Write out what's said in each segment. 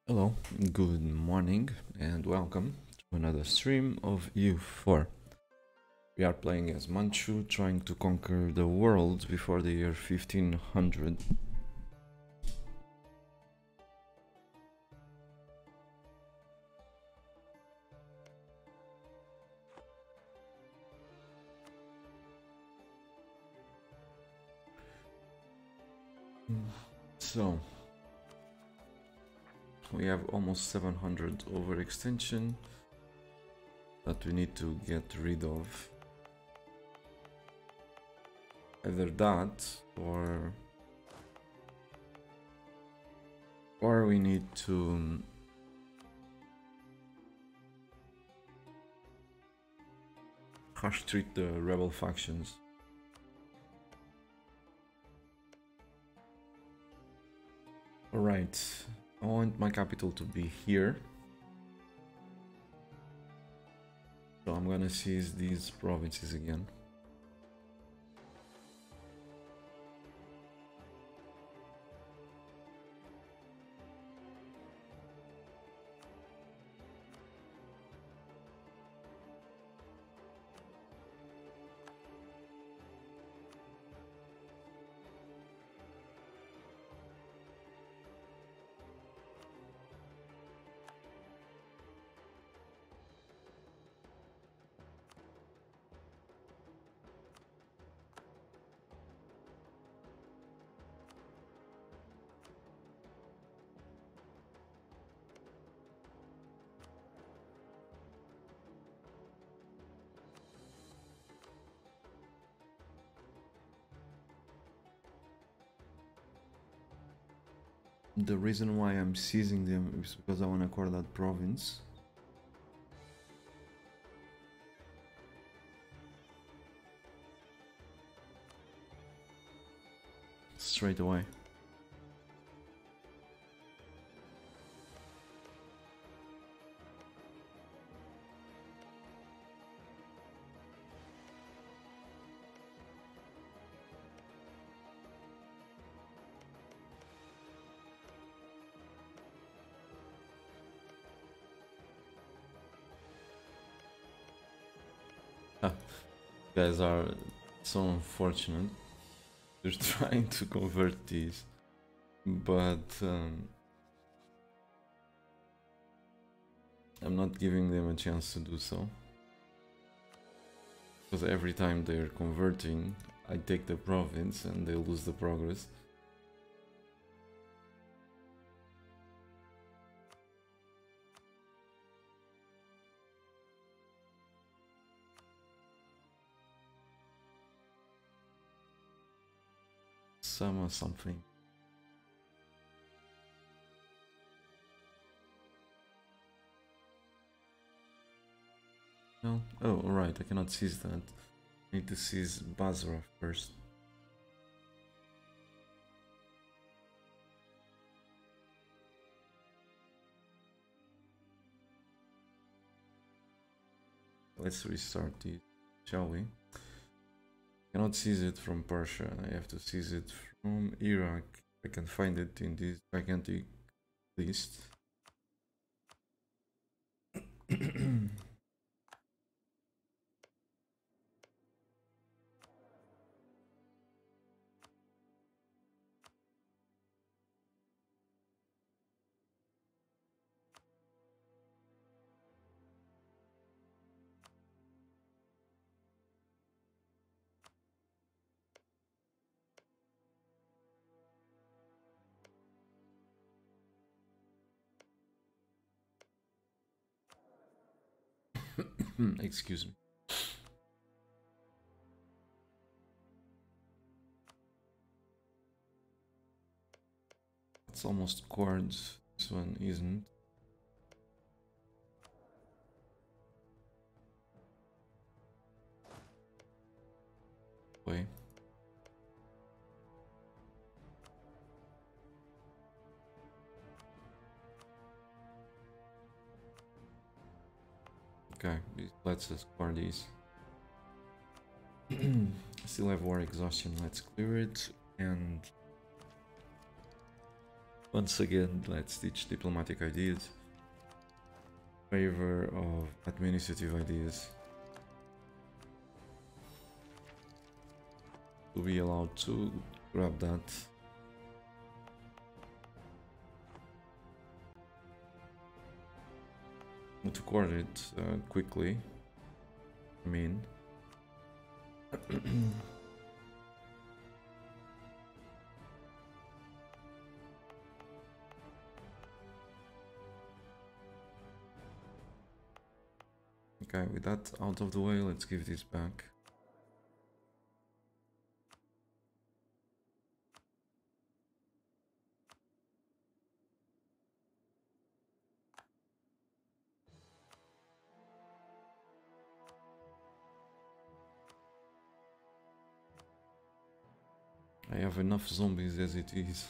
Hello, good morning, and welcome to another stream of U4. We are playing as Manchu, trying to conquer the world before the year 1500. So, we have almost 700 overextension that we need to get rid of. Either that, or we need to harsh treat the rebel factions. Alright, I want my capital to be here. So I'm gonna seize these provinces again. The reason why I'm seizing them is because I want to acquire that province. Straight away. You guys are so unfortunate. They're trying to convert these, but I'm not giving them a chance to do so. Because every time they're converting, I take the province and they lose the progress. Some or something. No? Oh, alright, I cannot seize that. I need to seize Basra first. Let's restart it, shall we? Cannot seize it from Persia. I have to seize it from Iraq. I can find it in this gigantic list. Excuse me. It's almost chords. This one isn't. Wait. Okay, let's score these. Still have war exhaustion, let's clear it. And Once again, let's teach diplomatic ideas. Favor of administrative ideas. To be allowed to grab that. To court it quickly. I mean. Okay, with that out of the way, let's give this back. I have enough zombies as it is.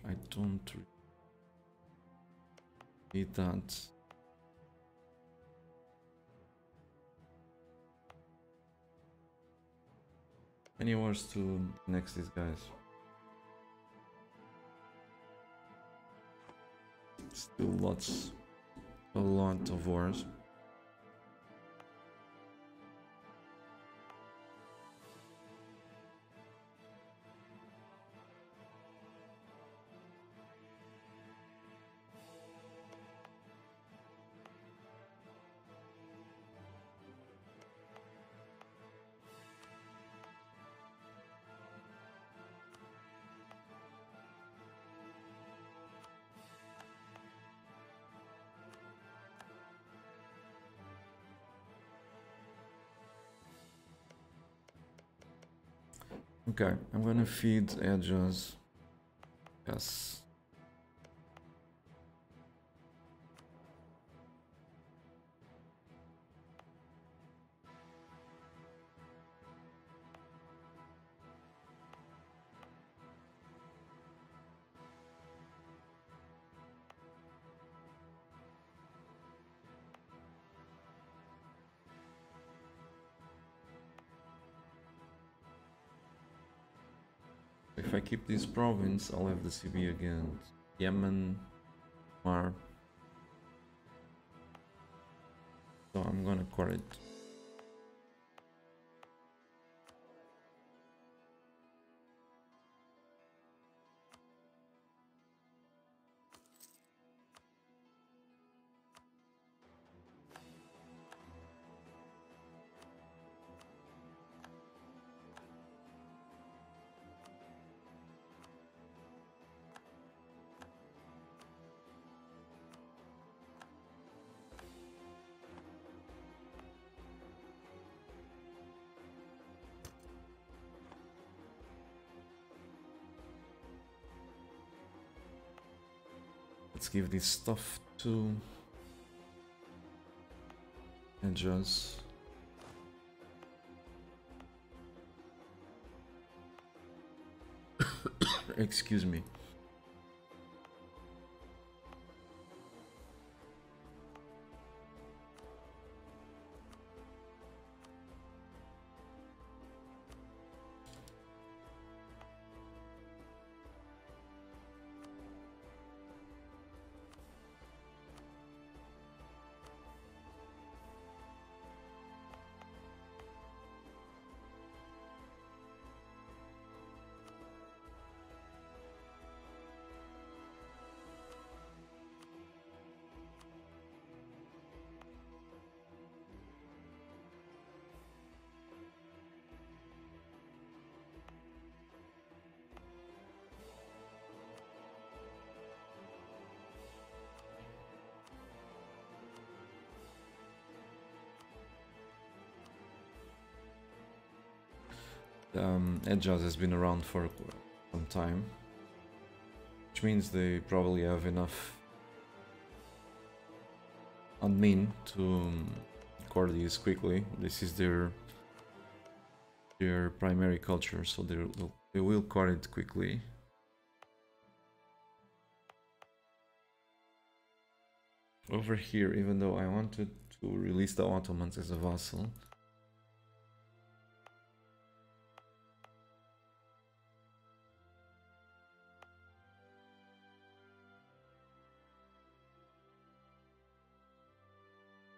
I don't need that. Any wars to next these guys? Still a lot of wars. Okay, I'm gonna feed edges. Yes. If I keep this province, I'll have the CB again. Yemen, Mar. So I'm gonna core it. Let's give this stuff to edges. Excuse me. Edjaz has been around for some time, which means they probably have enough admin to core these quickly. This is their primary culture, so they will core it quickly. Over here, even though I wanted to release the Ottomans as a vassal,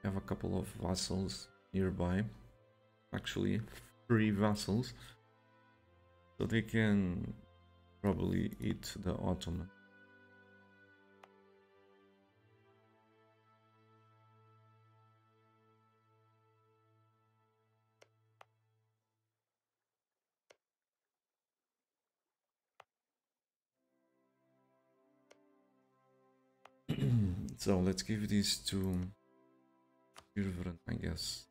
I have a couple of vassals nearby, actually 3 vassals, so they can probably eat the Ottoman. So let's give this to Irvran, I guess.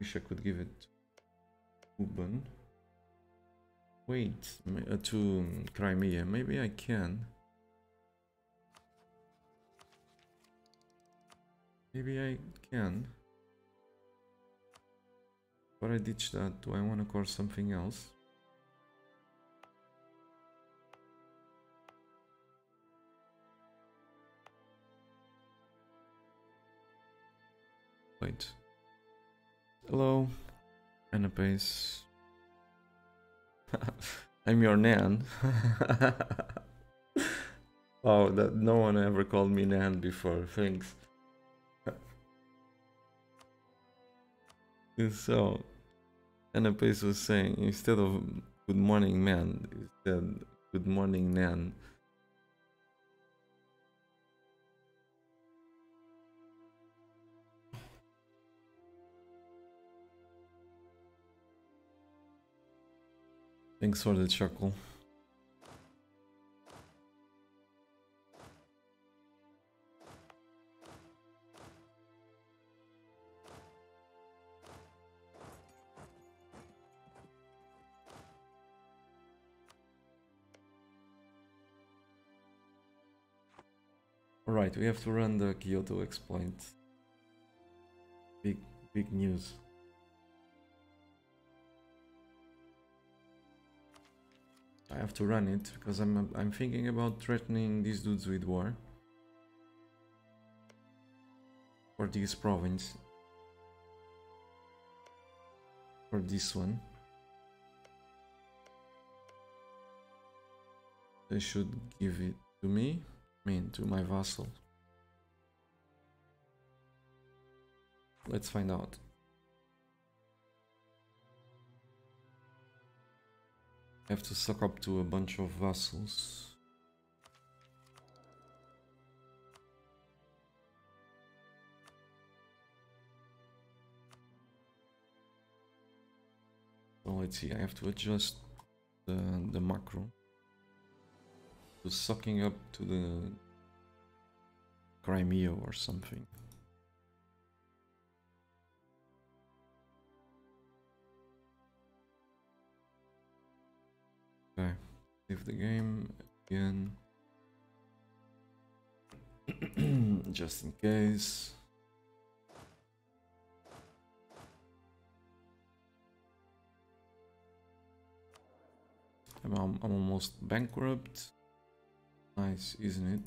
Wish I could give it to Uban. Wait, to Crimea. Maybe I can. Maybe I can. But I ditched that. Do I want to core something else? Wait. Hello, Anapace. I'm your Nan. Oh, that no one ever called me Nan before. Thanks. So, Anapace was saying, instead of good morning, man, he said good morning, Nan. Thanks for the chuckle. Alright, we have to run the Kyoto exploit. Big news. I have to run it because I'm thinking about threatening these dudes with war for this province, for this one. They should give it to me, I mean to my vassal. Let's find out. I have to suck up to a bunch of vassals. So let's see, I have to adjust the macro to sucking up to the Crimea or something. Okay, save the game again. Just in case. I'm almost bankrupt. Nice, isn't it?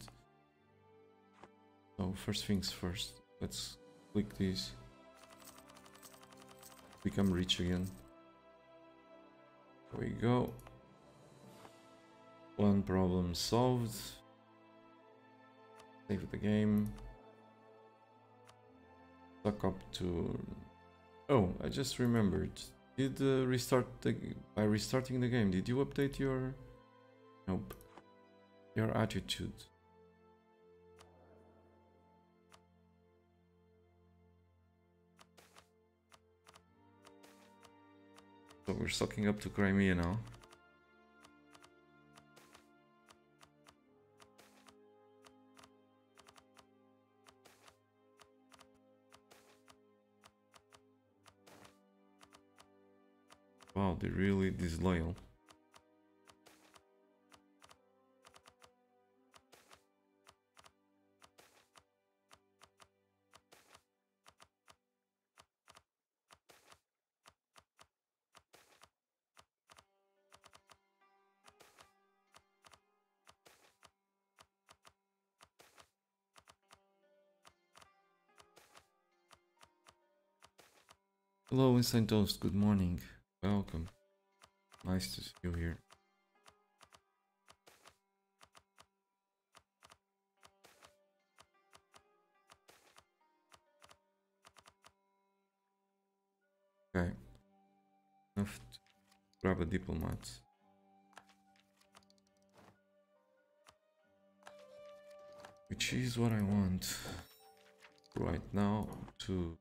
So first things first, let's click this. Become rich again. There we go. One problem solved. Save the game. Suck up to... Oh, I just remembered. Did by restarting the game, did you update your... Nope. Your attitude. So we're sucking up to Crimea now. Wow, they're really disloyal. Hello, Inside Toast. Good morning. Welcome. Nice to see you here. Okay. Enough to grab a diplomat. Which is what I want right now to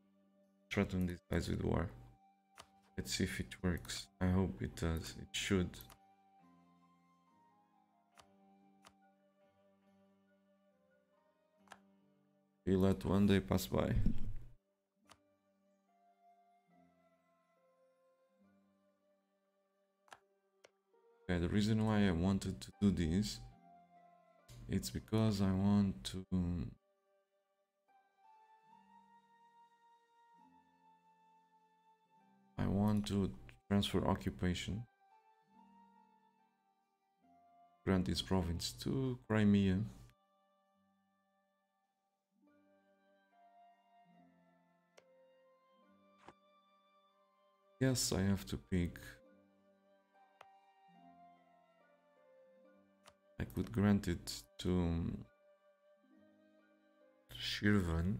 threaten these guys with war. Let's see if it works. I hope it does. It should. We let one day pass by. Okay, the reason why I wanted to do this, it's because I want to transfer occupation, grant this province to Crimea. Yes, I have to pick. I could grant it to Shirvan.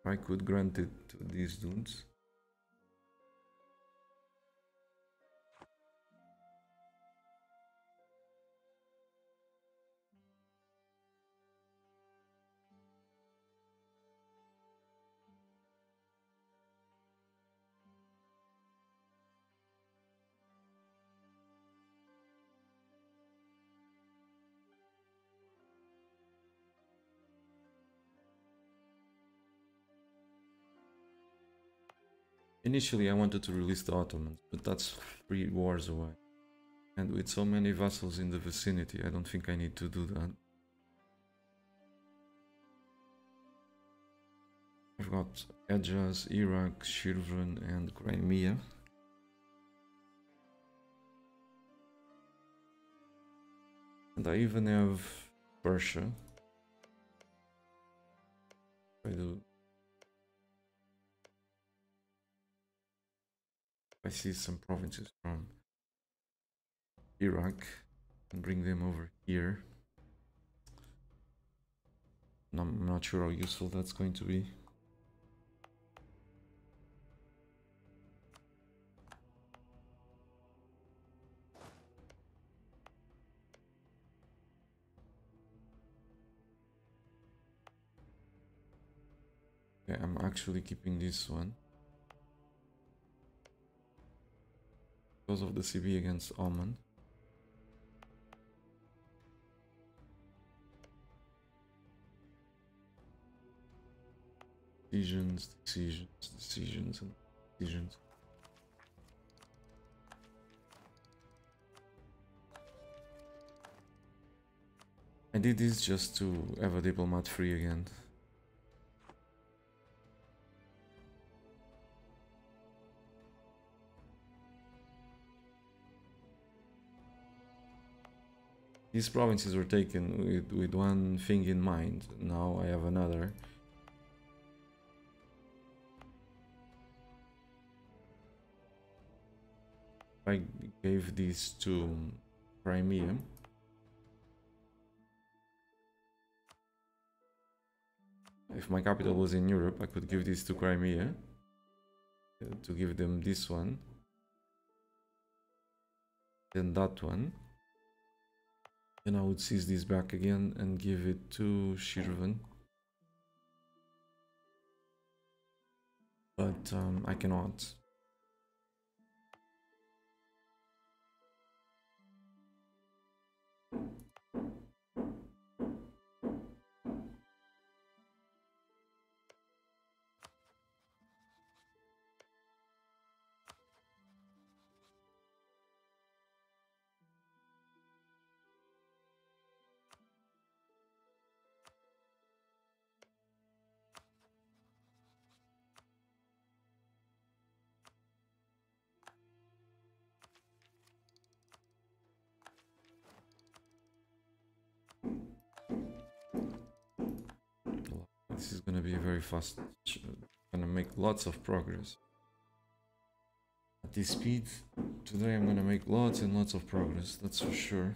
I could grant it to these dudes. Initially, I wanted to release the Ottomans, but that's 3 wars away. And with so many vassals in the vicinity, I don't think I need to do that. I've got Hejaz, Iraq, Shirvan, and Crimea. And I even have Persia. I see some provinces from Iraq and bring them over here. And I'm not sure how useful that's going to be. Okay, I'm actually keeping this one because of the CB against Oman. Decisions, and decisions. I did this just to have a diplomat free again. These provinces were taken with one thing in mind. Now I have another. I gave these to Crimea. If my capital was in Europe, I could give this to Crimea to give them this one, then that one. Then I would seize this back again and give it to Shirvan. But I cannot. This is gonna be very fast. Gonna make lots of progress. At this speed, today I'm gonna make lots and lots of progress, that's for sure.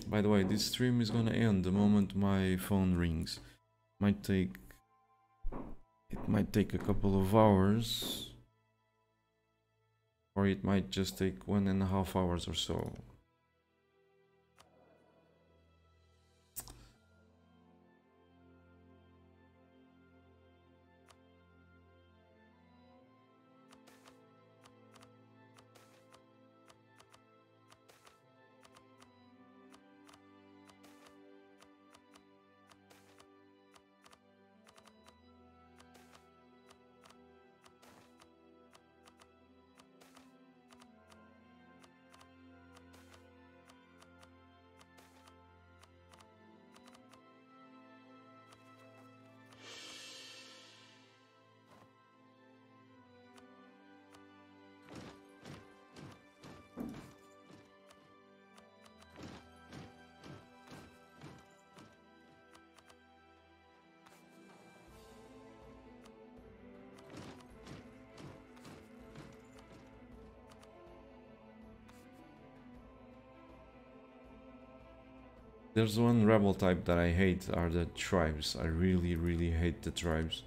By the way, this stream is gonna end the moment my phone rings. It might take a couple of hours, or it might just take 1.5 hours or so. There's one rebel type that I hate, are the tribes. I really hate the tribes.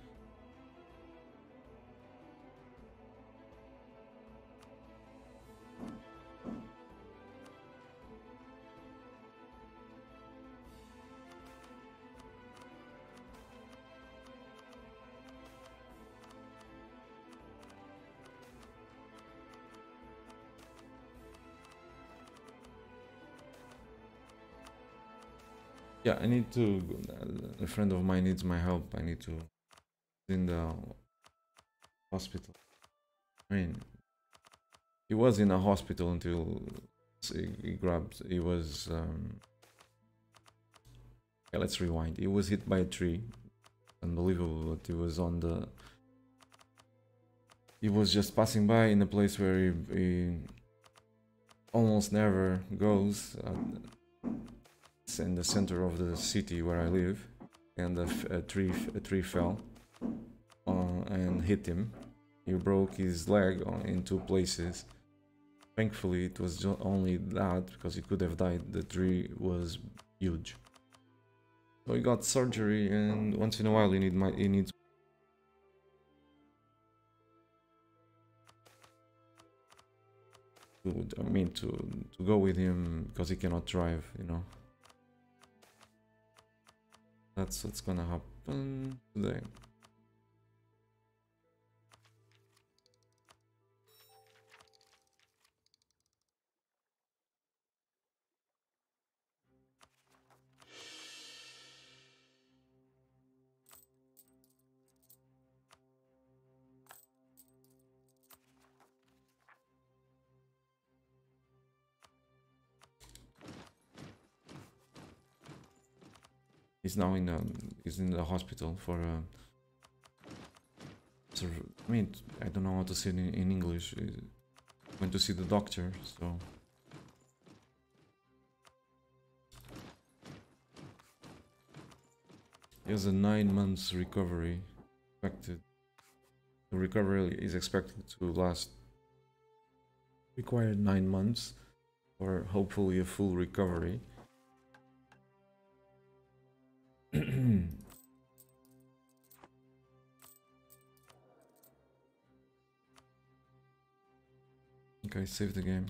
Yeah, I need to. A friend of mine needs my help. I need to. In the hospital. I mean, he was in a hospital until he grabbed. He was. Yeah, let's rewind. He was hit by a tree. Unbelievable, but he was on the. He was just passing by in a place where he almost never goes. It's in the center of the city where I live, and a tree fell and hit him. He broke his leg in 2 places. Thankfully, it was only that, because he could have died. The tree was huge. So he got surgery, and once in a while he needs. To go with him because he cannot drive, you know. That's what's gonna happen today. He's now in the hospital for I mean, I don't know how to say it in English. Went to see the doctor, so he has a 9 months recovery expected. The recovery is expected to last required 9 months, or hopefully a full recovery. Okay, save the game.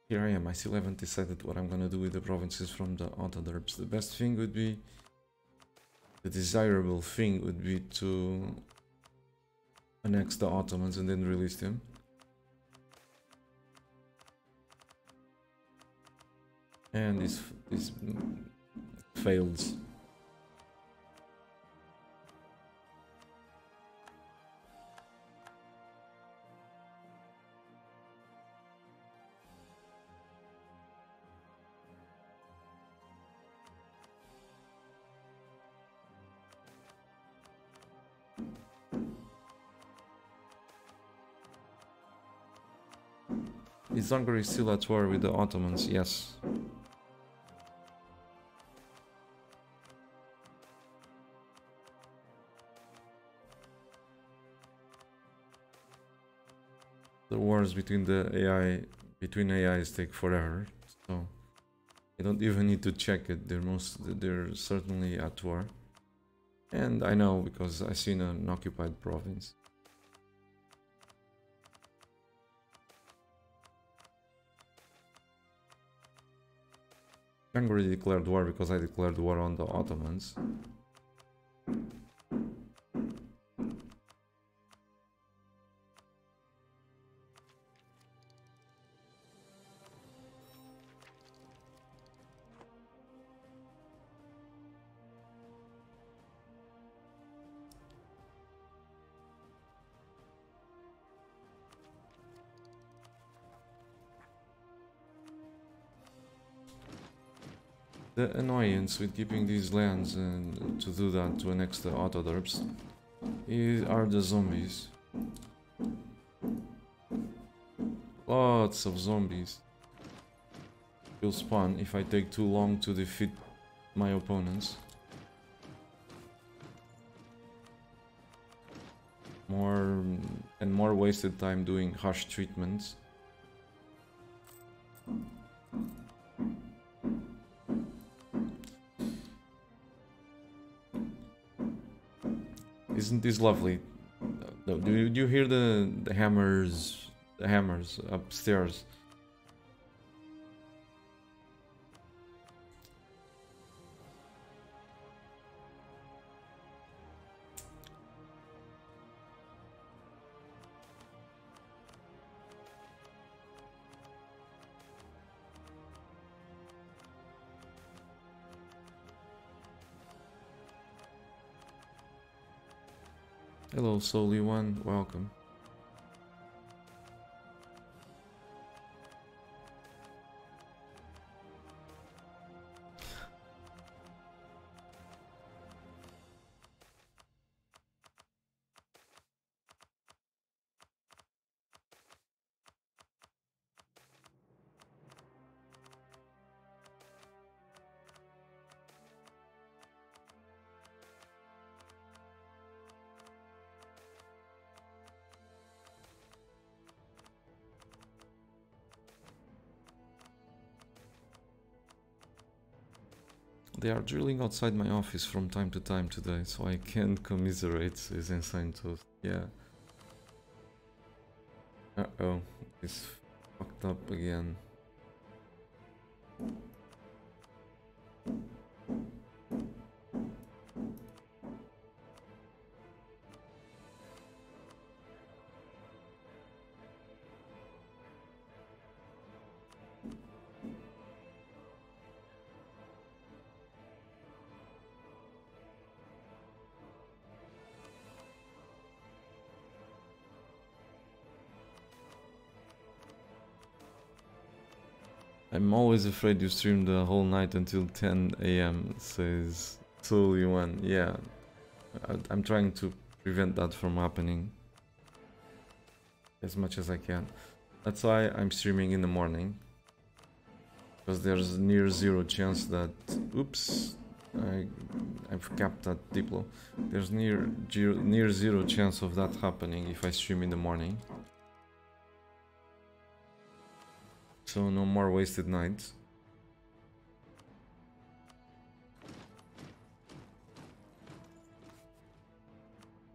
Here I am. I still haven't decided what I'm gonna do with the provinces from the Autoderbs. The best thing would be, the desirable thing would be to annex the Ottomans and then release them. And this fails. Is Hungary still at war with the Ottomans? Yes. The wars between between AIs take forever, so you don't even need to check it. They're certainly at war. And I know because I seen an occupied province. Hungary declared war because I declared war on the Ottomans. The annoyance with keeping these lands and to do that to annex the Autoderps are the zombies. Lots of zombies will spawn if I take too long to defeat my opponents. More wasted time doing harsh treatments. Isn't this lovely? Do you hear the hammers upstairs? Hello, Solly One, welcome. They are drilling outside my office from time to time today, so I can't commiserate. Is insane too. Yeah. Uh-oh, it's fucked up again. I'm always afraid you stream the whole night until 10 AM, says Tully1. Yeah, I'm trying to prevent that from happening as much as I can. That's why I'm streaming in the morning, because there's near zero chance that... Oops, I've capped that Diplo. There's near zero chance of that happening if I stream in the morning. So no more wasted nights.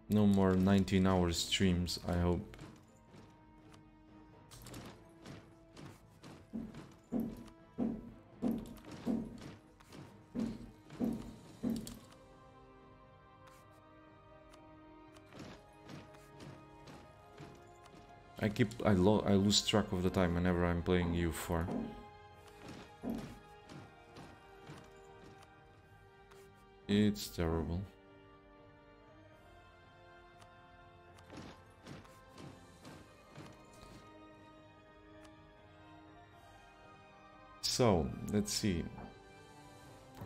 No more 19-hour streams, I hope. I lose track of the time whenever I'm playing U4. It's terrible. So, let's see.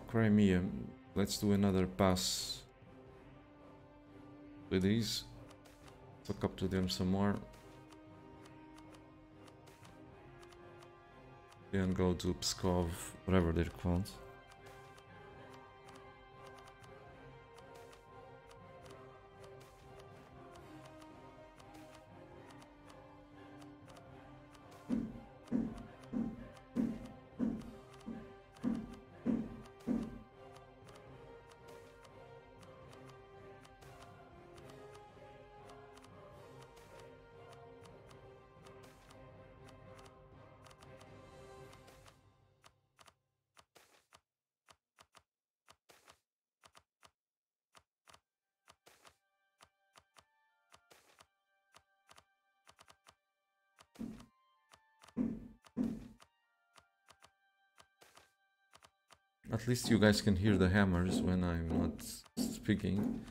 Crimea. Let's do another pass with these. Talk up to them some more. Then go to Pskov, whatever they're called. At least you guys can hear the hammers when I'm not speaking.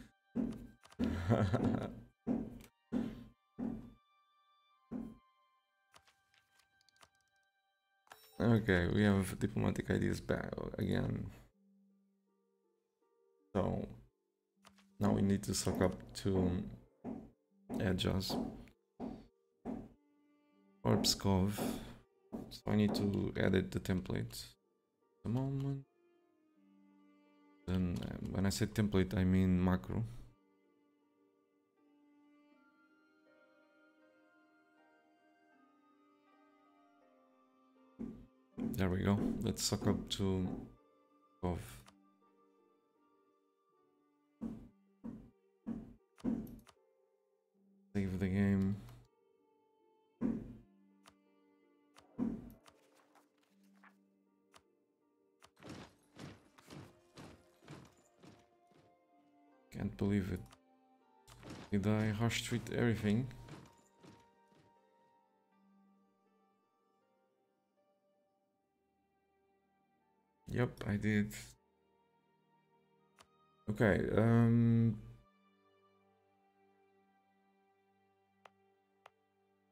Okay, we have diplomatic ideas back again. So now we need to suck up to Edjas or Pskov. So I need to edit the template. A moment. Then when I say template, I mean macro. There we go. Let's suck up to Pskov. Save the game. Can't believe it. Did I harsh treat everything? Yep, I did. Okay,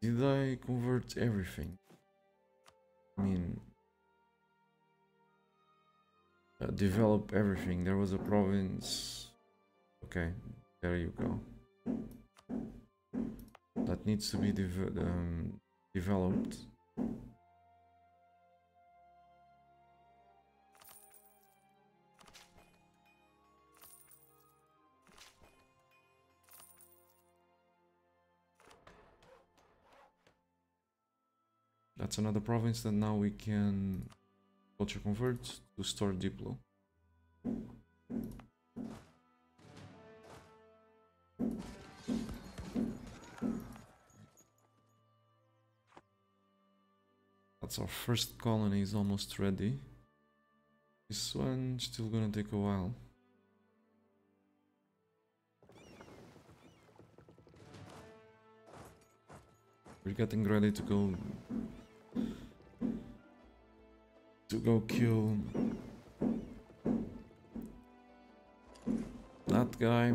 did I convert everything? I mean, develop everything. There was a province. Okay, there you go. That needs to be developed. That's another province that now we can culture convert to store Diplo. That's our first colony, is almost ready. This one still gonna take a while. We're getting ready to go kill that guy.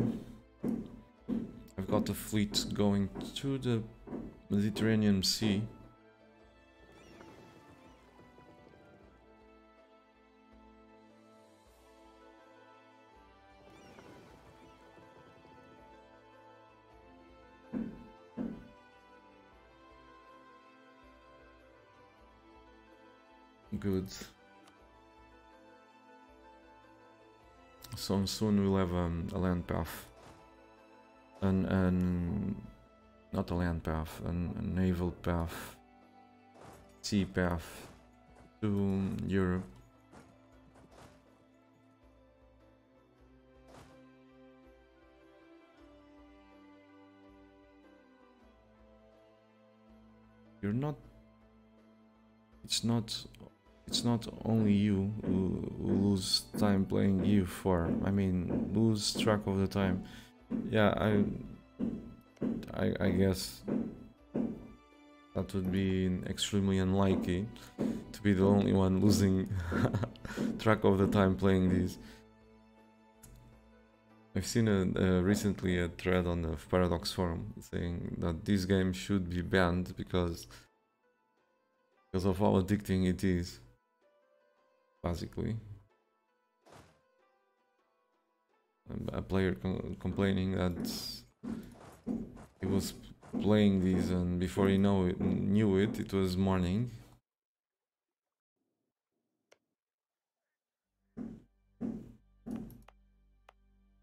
I've got a fleet going to the Mediterranean Sea. Good. So soon we'll have a land path, not a land path, a naval path, sea path to Europe. You're not. It's not only you who lose time playing EU4. I mean, lose track of the time. Yeah, I guess that would be extremely unlikely to be the only one losing track of the time playing these. I've seen recently a thread on the Paradox forum saying that this game should be banned because of how addicting it is. Basically, a player complaining that he was playing these and before he knew it, it was morning.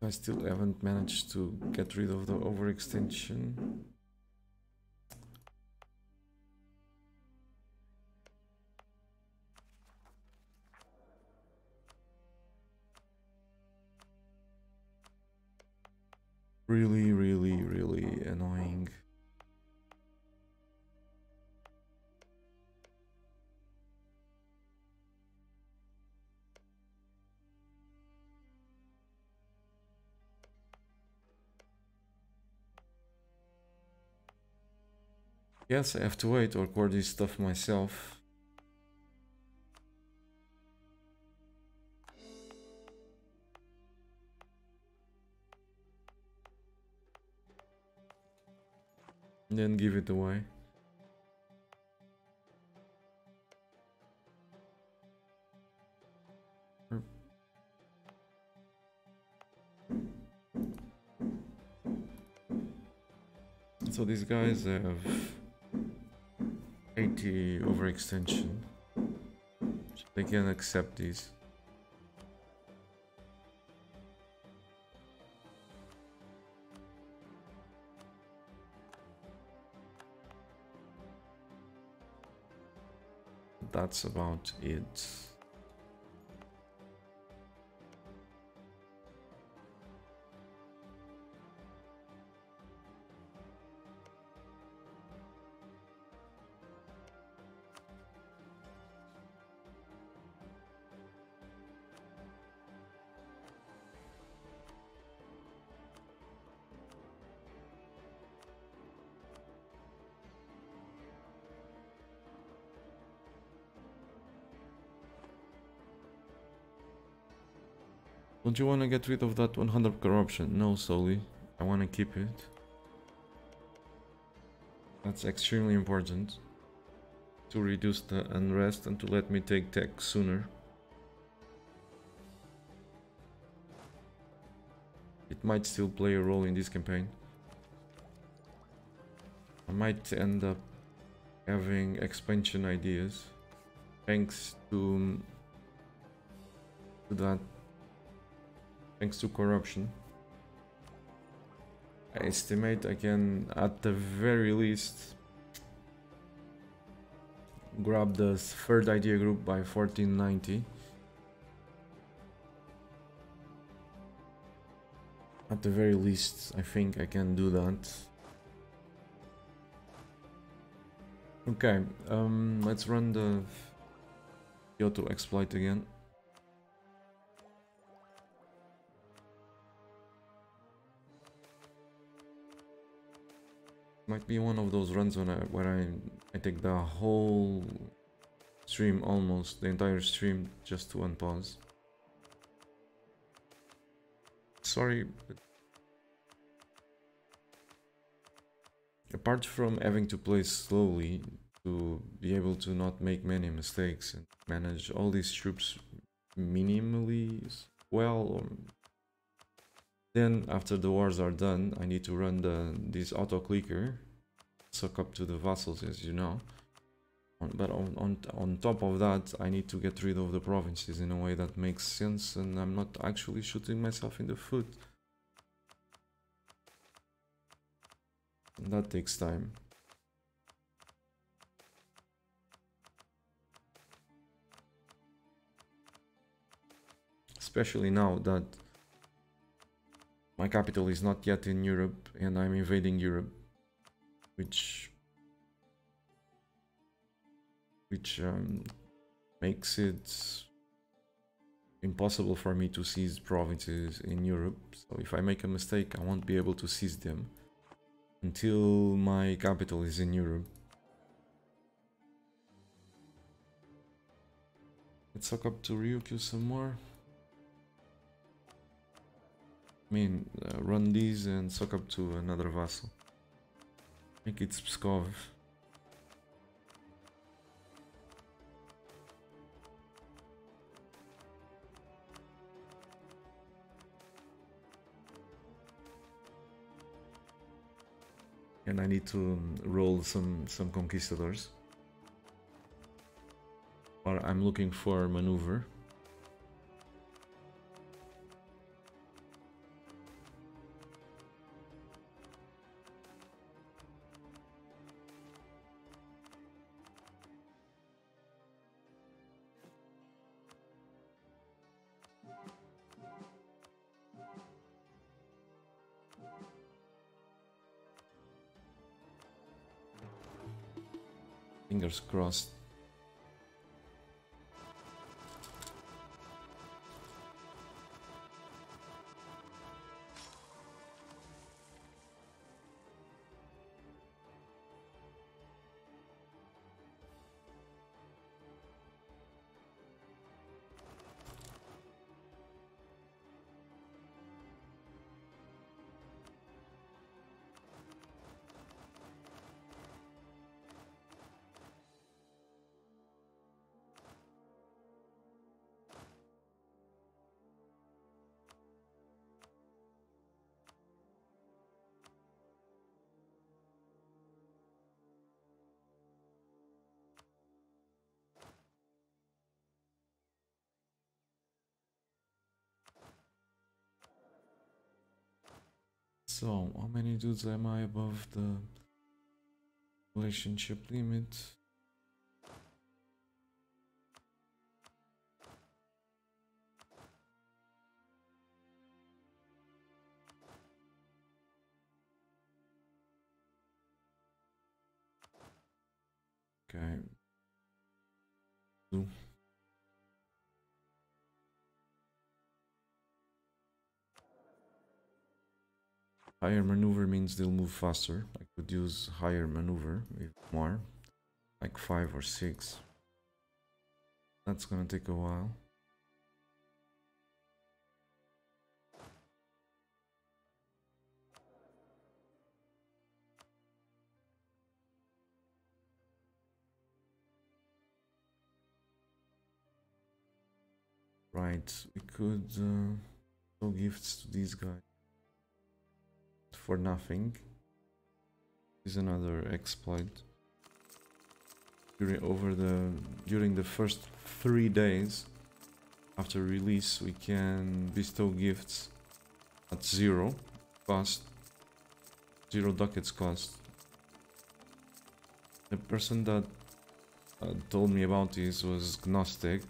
I still haven't managed to get rid of the overextension. Really, really, really annoying. Yes, I have to wait or record this stuff myself. And then give it away. So these guys have 80 overextension. So they can accept these. That's about it. Don't you want to get rid of that 100 corruption? No, Sully. I want to keep it. That's extremely important to reduce the unrest and to let me take tech sooner. It might still play a role in this campaign. I might end up having expansion ideas thanks to that. Thanks to corruption. I estimate I can, at the very least, grab the third idea group by 1490. At the very least, I think I can do that. Okay, let's run the auto exploit again. Might be one of those runs where I take the whole stream, almost the entire stream, just to unpause. Sorry, but apart from having to play slowly to be able to not make many mistakes and manage all these troops minimally well, then after the wars are done, I need to run this auto clicker, suck up to the vassals, as you know. But on top of that, I need to get rid of the provinces in a way that makes sense, and I'm not actually shooting myself in the foot. And that takes time. Especially now that my capital is not yet in Europe and I'm invading Europe, which makes it impossible for me to seize provinces in Europe. So if I make a mistake, I won't be able to seize them until my capital is in Europe. Let's suck up to Ryukyu some more. I mean, run these and suck up to another vassal. Make it Pskov. And I need to roll some conquistadors. Or I'm looking for maneuver. Fingers crossed. So, how many dudes am I above the relationship limit? Okay. 2. Higher maneuver means they'll move faster. I could use higher maneuver with more, like 5 or 6. That's gonna take a while. Right, we could throw gifts to these guys for nothing. Is another exploit. During the first 3 days after release, we can bestow gifts at 0 cost, 0 ducats cost. The person that told me about this was Gnostic.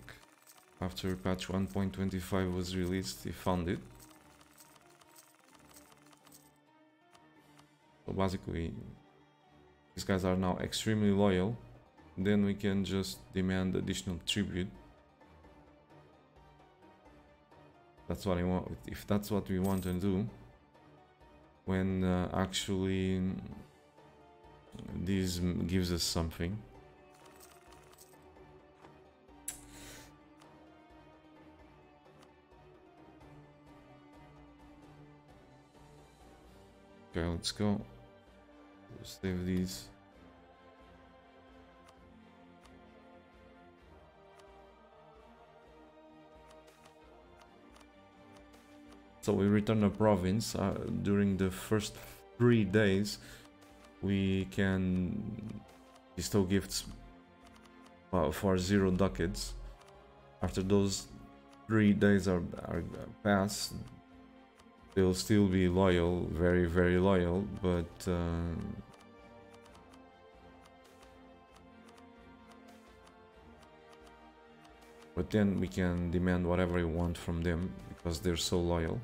After patch 1.25 was released, he found it. So basically, these guys are now extremely loyal. Then we can just demand additional tribute. That's what I want. If that's what we want to do, when actually this gives us something. Okay, let's go. Save these. So we return a province. During the first 3 days, we can bestow gifts for 0 ducats. After those 3 days are passed, they'll still be loyal, very, very loyal, but then we can demand whatever we want from them because they're so loyal.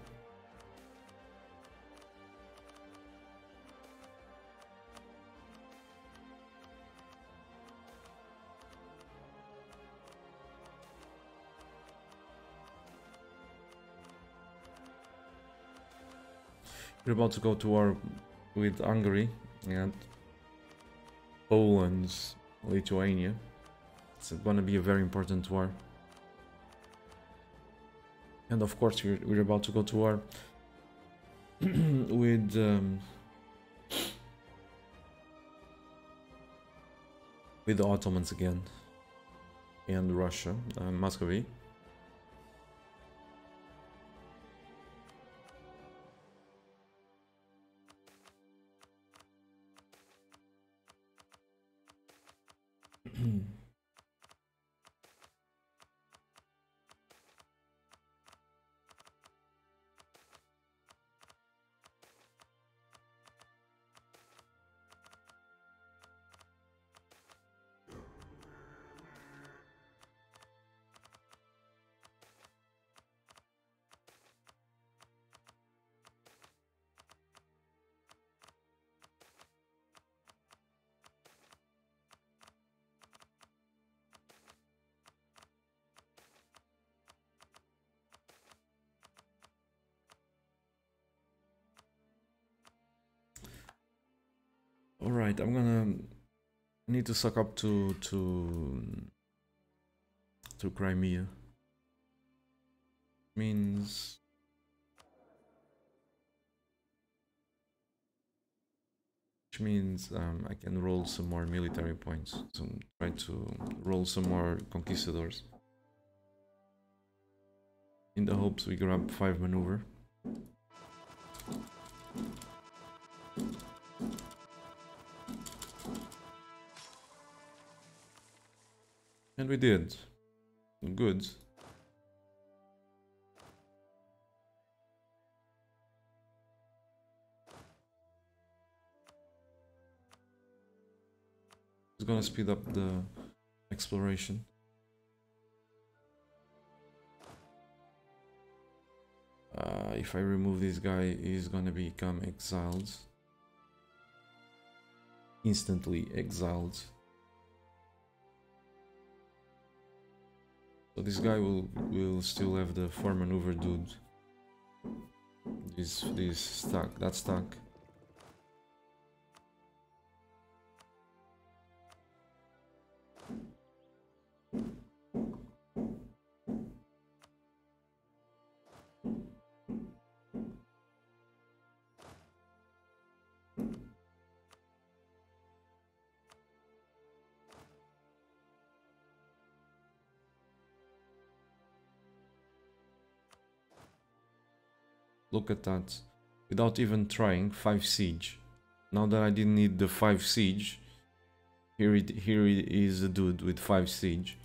We're about to go to war with Hungary and Poland, Lithuania. It's gonna be a very important war. And of course, we're about to go to war with the Ottomans again, and Russia, Muscovy. Right, I need to suck up to Crimea. Means which means I can roll some more military points. So try to roll some more conquistadors in the hopes we grab 5 maneuver. And we did. Good. It's gonna speed up the exploration. If I remove this guy, he's gonna become exiled. Instantly exiled. So this guy will still have the 4 maneuver dude. This stack, that stack. Look at that. Without even trying, 5 siege. Now that I didn't need the 5 siege, here it is a dude with 5 siege.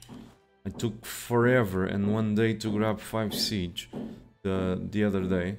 I took forever and 1 day to grab 5 siege the other day.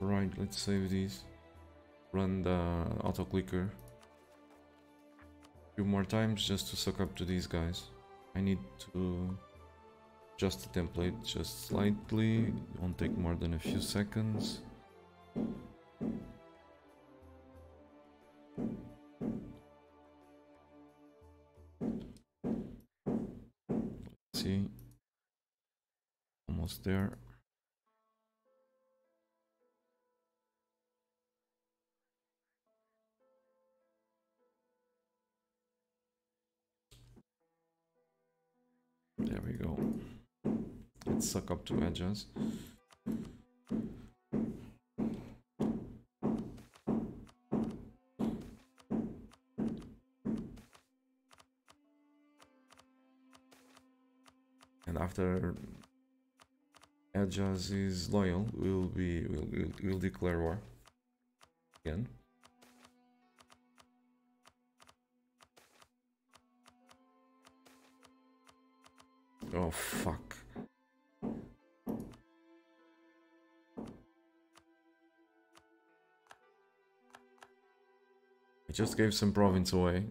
Right, let's save these. Run the auto clicker a few more times just to suck up to these guys. I need to adjust the template just slightly. It won't take more than a few seconds. Let's see. Almost there. There we go. Let's suck up to edges. And after Edjas is loyal, we'll declare war again. Oh fuck. I just gave some province away.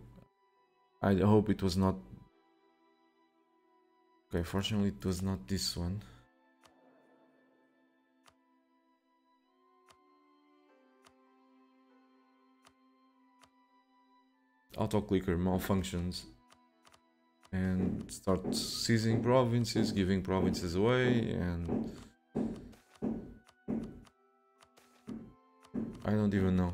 I hope it was not... Okay, fortunately it was not this one. Auto clicker malfunctions and start seizing provinces, giving provinces away, and I don't even know.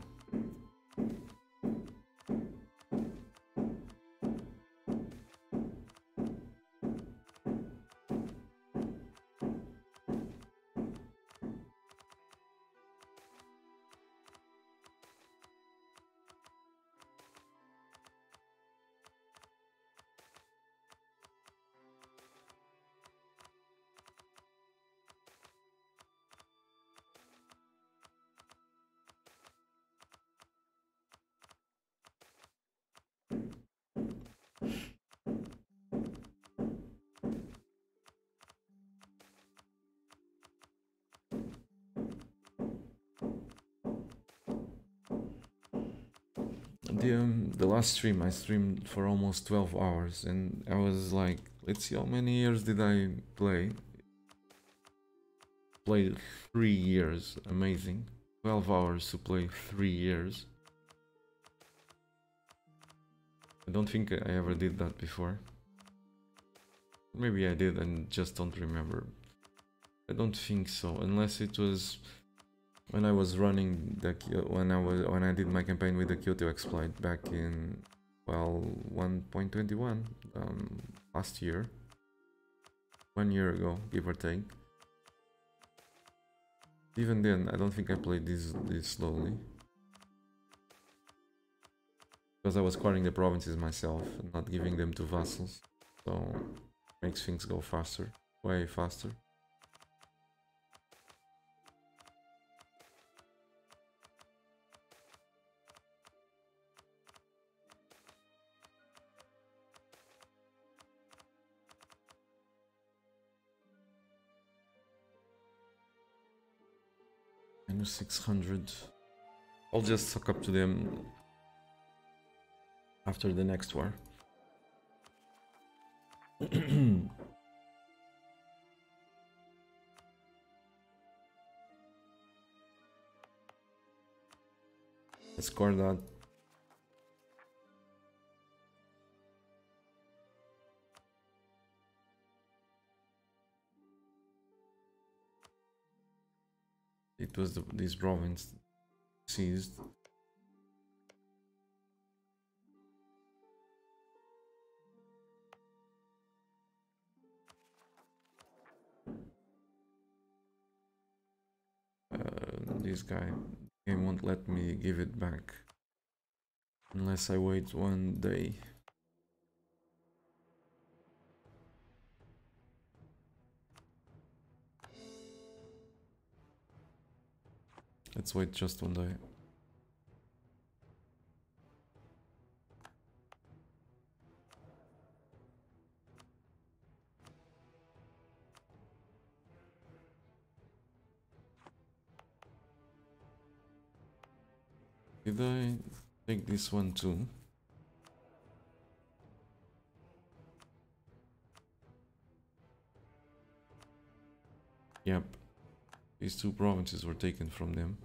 The last stream I streamed for almost 12 hours, and I was like, let's see how many years did I play. Played 3 years, amazing. 12 hours to play 3 years. I don't think I ever did that before. Maybe I did and just don't remember. I don't think so, unless it was when I was running the when I did my campaign with the Kyoto exploit back in, well, 1.21 last year, 1 year ago, give or take. Even then, I don't think I played this slowly, because I was scoring the provinces myself and not giving them to vassals, so makes things go faster, way faster. Minus 600. I'll just suck up to them after the next war. Let's score that. It was this province seized. This guy won't let me give it back unless I wait 1 day. Let's wait just 1 day. Did I take this one too? Yep. These 2 provinces were taken from them.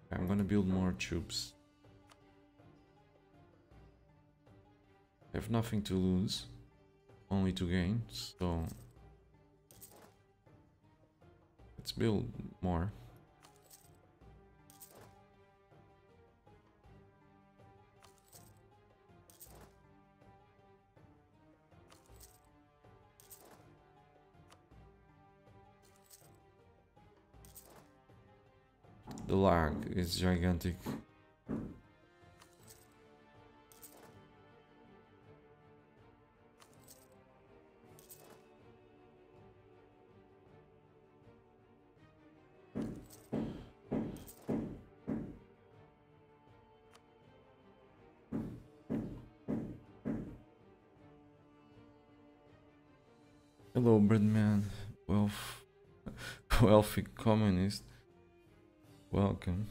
I'm gonna build more troops. I have nothing to lose, only to gain, so let's build more. The lag is gigantic. Hello, Birdman. Wealthy communist. Welcome.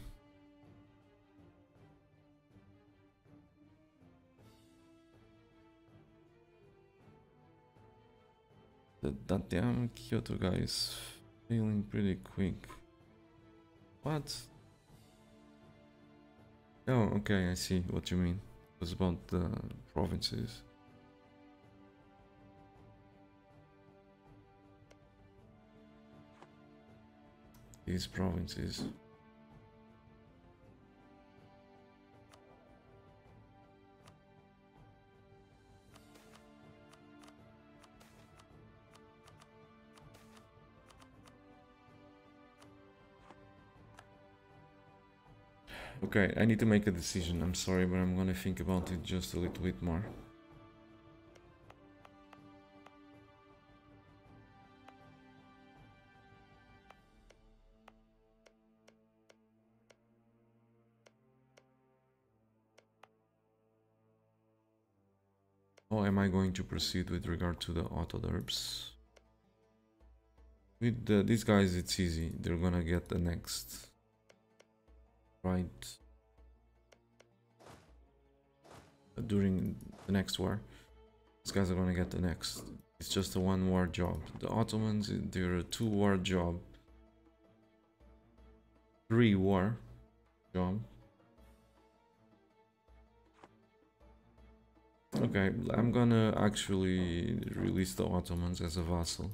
That damn Kyoto guy is feeling pretty quick. What? Oh, okay, I see what you mean. It was about the provinces. These provinces. Okay, I need to make a decision. I'm sorry, but I'm gonna think about it just a little bit more. How am I going to proceed with regard to the autoderps? With these guys, it's easy. They're gonna get the next. Right. During the next war. These guys are gonna get the next. It's just a 1 war job. The Ottomans, they're a 2 war job. 3 war job. Okay, I'm gonna actually release the Ottomans as a vassal.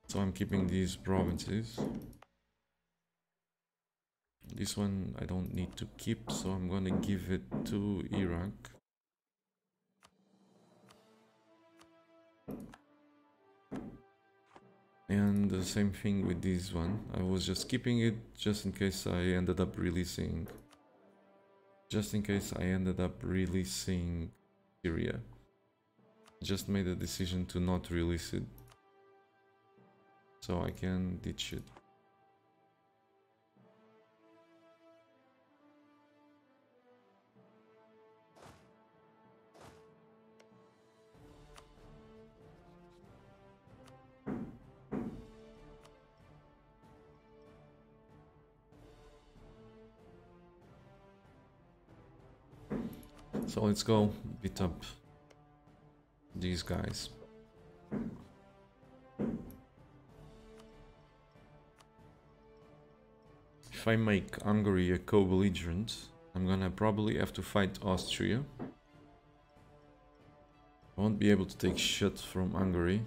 So I'm keeping these provinces. This one I don't need to keep, so I'm gonna give it to Iraq. And the same thing with this one. I was just keeping it just in case I ended up releasing... Just in case I ended up releasing Syria. Just made a decision to not release it. So I can ditch it. So let's go beat up these guys. If I make Hungary a co-belligerent, I'm gonna probably have to fight Austria. I won't be able to take shit from Hungary.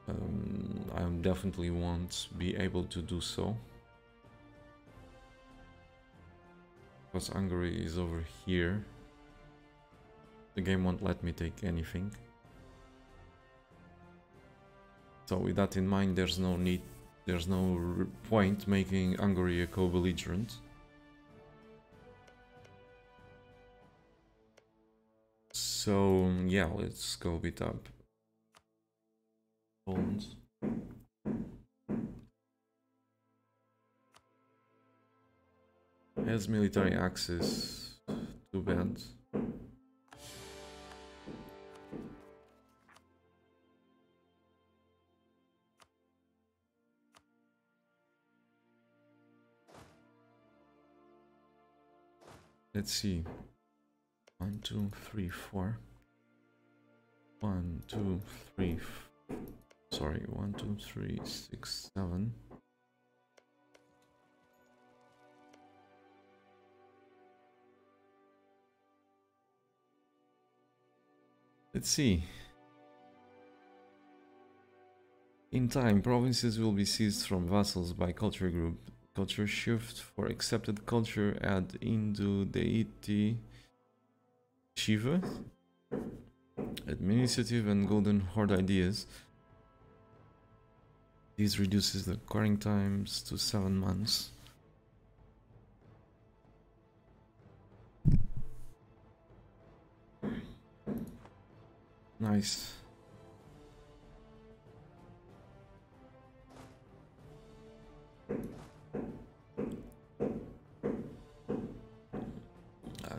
I definitely won't be able to do so. Because Hungary is over here. The game won't let me take anything. So with that in mind, there's no point making Hungary a co-belligerent. So yeah, let's go beat up Poland. Has military access, too bad. Let's see. 1, 2, 3, 4. 1, 2, 3. Sorry, 1, 2, 3, 6, 7. Let's see. In time, provinces will be seized from vassals by culture group. Culture shift for accepted culture, add Hindu deity Shiva. Administrative and golden horde ideas. This reduces the coring times to 7 months. Nice.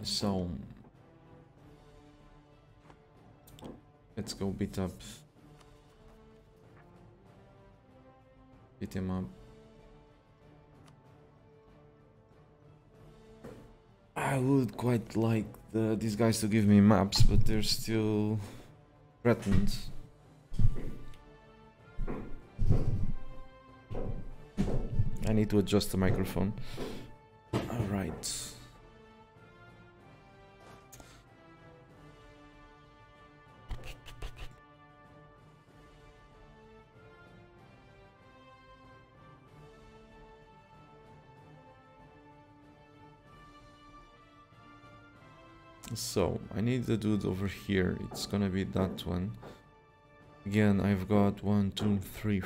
So let's go beat him up. I would quite like these guys to give me maps, but they're still threatened. I need to adjust the microphone. All right. So I need the dude over here. It's gonna be that one. Again, I've got 1, 2, 3,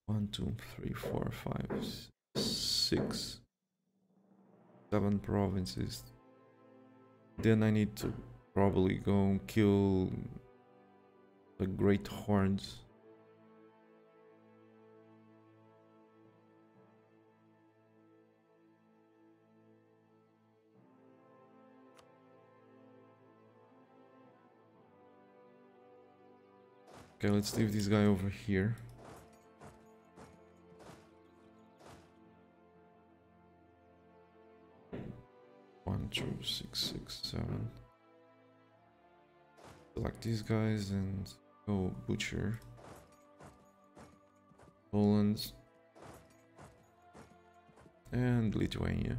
1, 2, 3, 4, 5, 6, 7 provinces. Then I need to probably go kill the great hordes. Okay, let's leave this guy over here. One, two, six, six, seven. Select these guys and go butcher. Poland and Lithuania.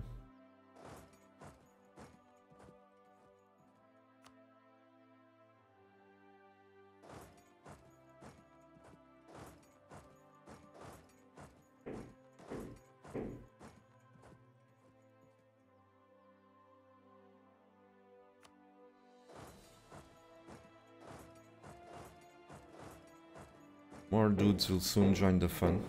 More dudes will soon join the fun.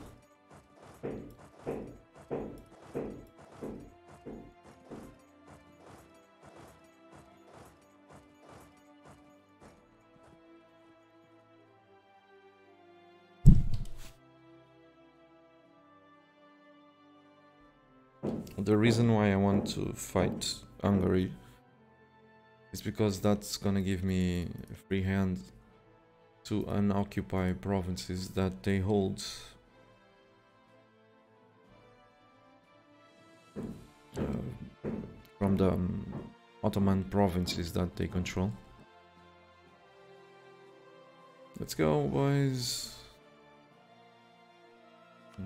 The reason why I want to fight Hungary is because that's gonna give me a free hand to unoccupy provinces that they hold. From the Ottoman provinces that they control. Let's go, boys.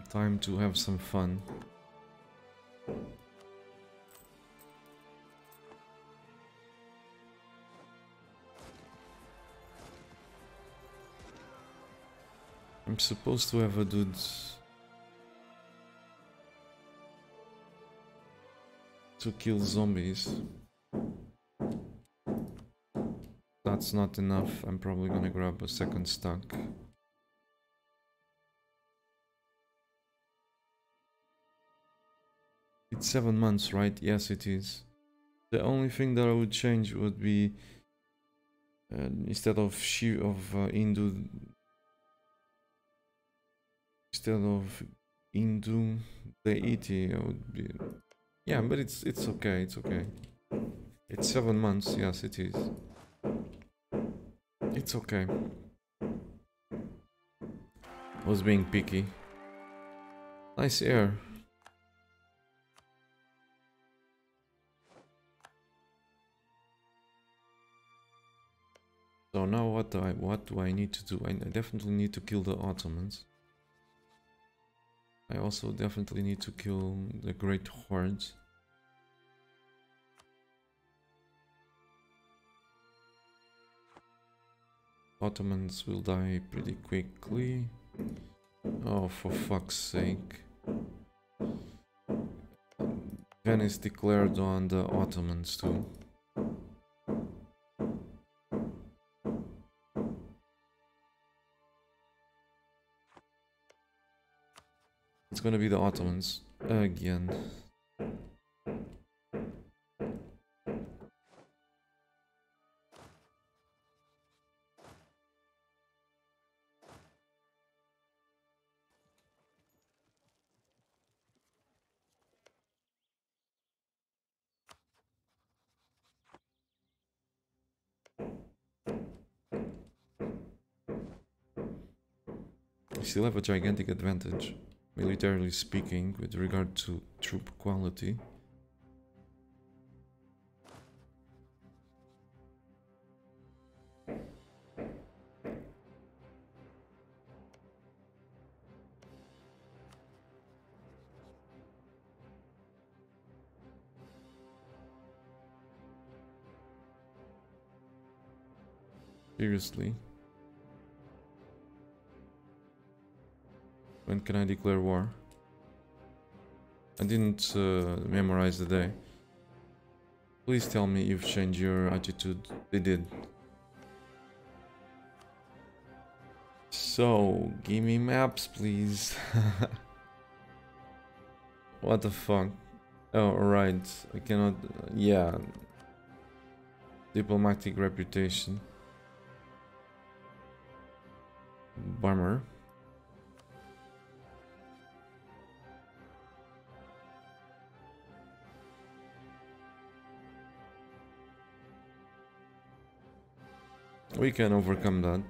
Time to have some fun. I'm supposed to have a dude to kill zombies. That's not enough. I'm probably gonna grab a second stack. It's 7 months, right? Yes, it is. The only thing that I would change would be instead of Hindu deity, I would be. Yeah, but it's okay. It's okay. It's 7 months. Yes, it is. It's okay. I was being picky. Nice air. So now what do I need to do? I definitely need to kill the Ottomans. I also definitely need to kill the Great Hordes. Ottomans will die pretty quickly. Oh, for fuck's sake. Venice declared on the Ottomans too. It's gonna be the Ottomans again. I still have a gigantic advantage, militarily speaking, with regard to troop quality. Seriously? When can I declare war? I didn't memorize the day. Please tell me you've changed your attitude. They did. So, give me maps, please. What the fuck? Oh, alright. I cannot... yeah. Diplomatic reputation. Bummer. We can overcome that.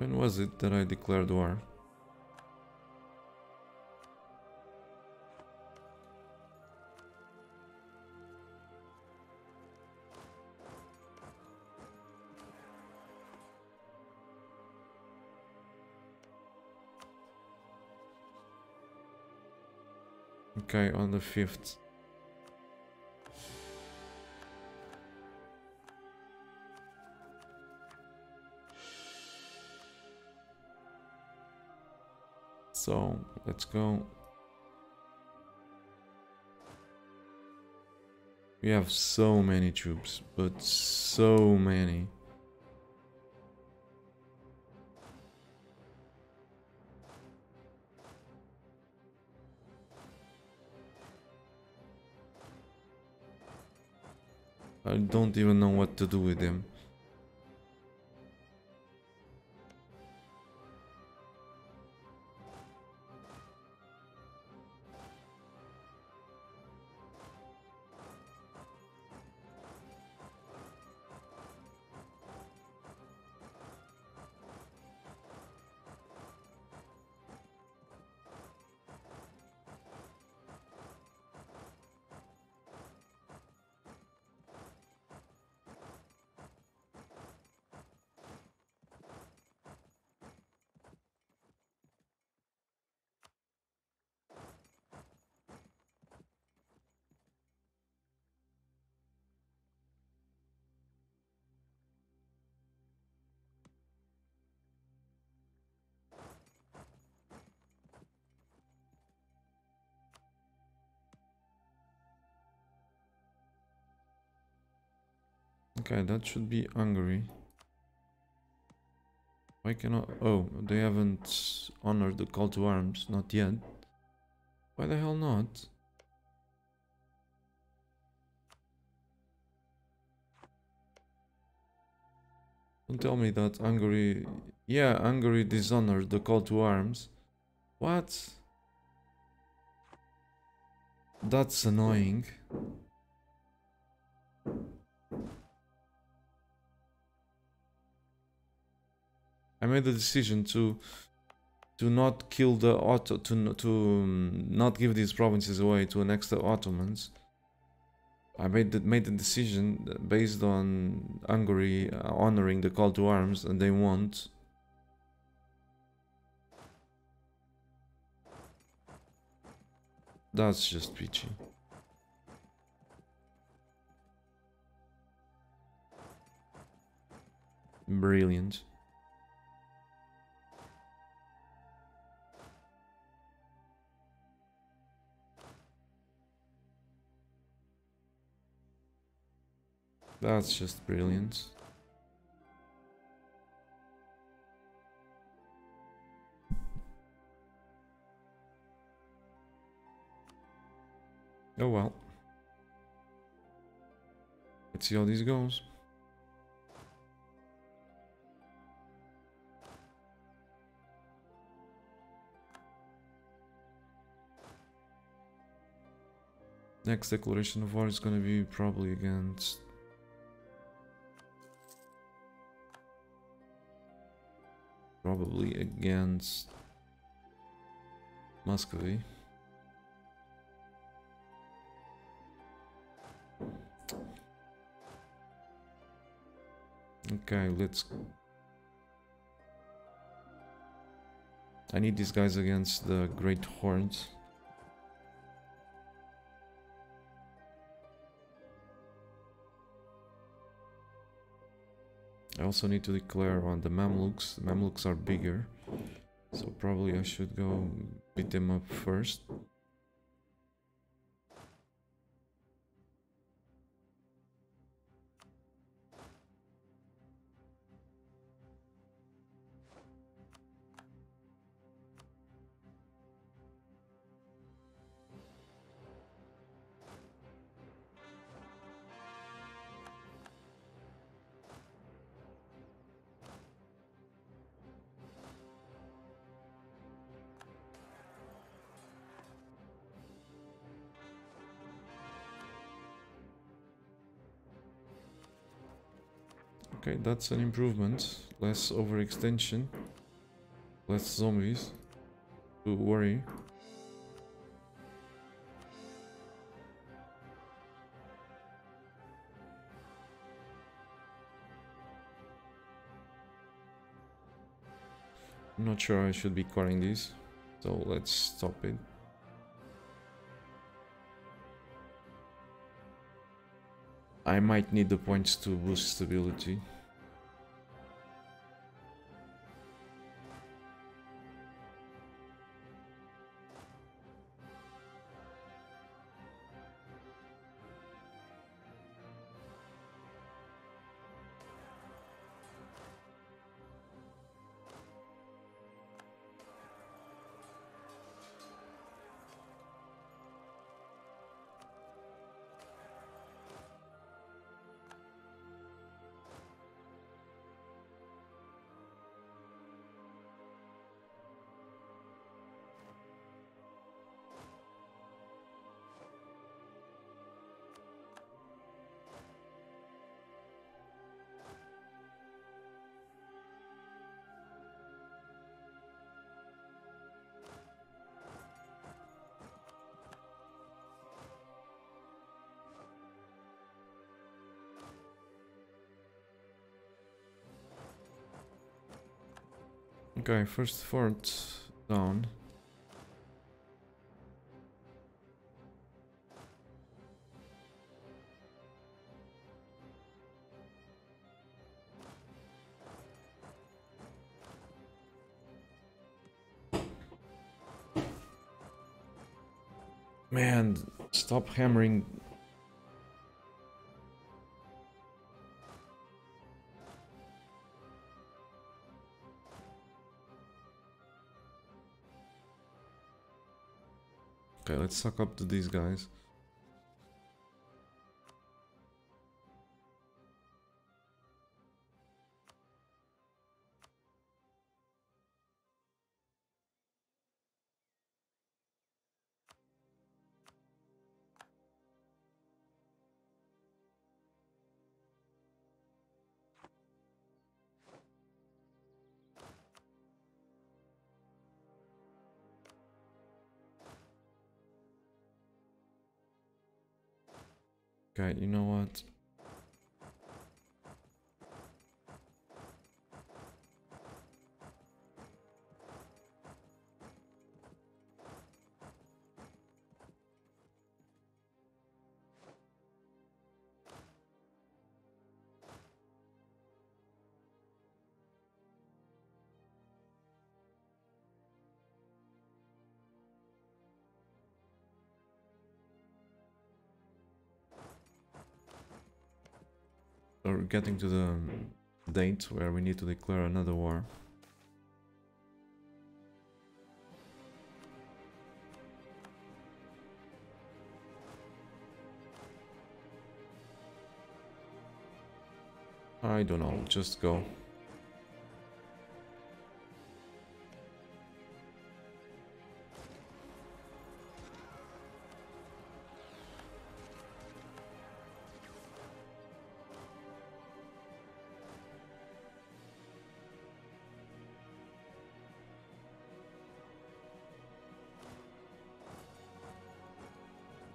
When was it that I declared war? Okay, on the 5th. So, let's go. We have so many troops, but so many. I don't even know what to do with them. Okay, that should be Hungary. Why cannot... Oh, they haven't honored the call to arms. Not yet. Why the hell not? Don't tell me that Hungary... Yeah, Hungary dishonored the call to arms. What? That's annoying. I made the decision to not kill the not give these provinces away to annex the Ottomans. I made the decision based on Hungary honoring the call to arms, and they won't. That's just peachy. Brilliant. That's just brilliant. Oh well. Let's see how this goes. Next declaration of war is gonna be probably against... Probably against Muscovy. Okay, let's... I need these guys against the Great Horns. I also need to declare on the Mamluks. The Mamluks are bigger, so probably I should go beat them up first. Okay, that's an improvement. Less overextension. less zombies to worry. I'm not sure I should be calling these, so let's stop it. I might need the points to boost stability. Okay, first fort down. Man, stop hammering. Okay, let's suck up to these guys. Okay, you know what? We're getting to the date where we need to declare another war. I don't know, just go.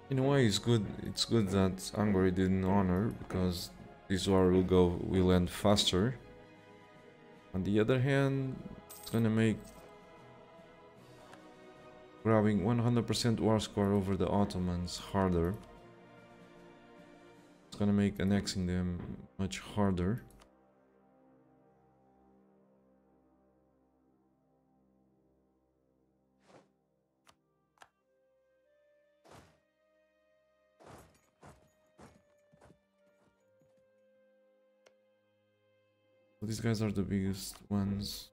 In a way, it's good. It's good that Hungary didn't honor, because this war will end faster. On the other hand, it's gonna make grabbing 100% war score over the Ottomans harder. It's gonna make annexing them much harder. These guys are the biggest ones.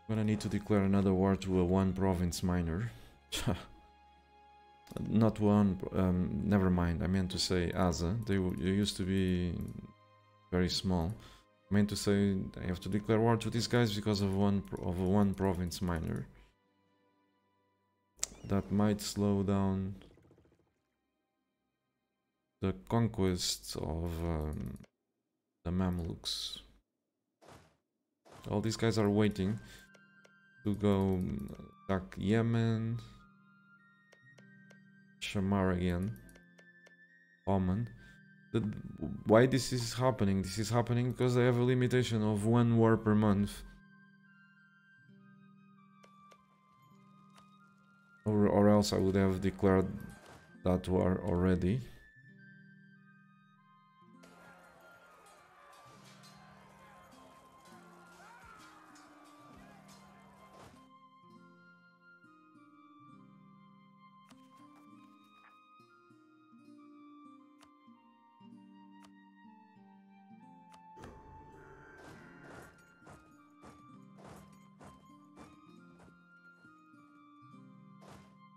Gonna need to declare another war to a one province minor. Not one, never mind, I meant to say Aza. They used to be very small. I meant to say I have to declare war to these guys because of one province minor. That might slow down the conquest of the Mamluks. All these guys are waiting to go attack Yemen, Shamar again, Oman. Why this is happening? This is happening because they have a limitation of 1 war per month. Or else I would have declared that war already.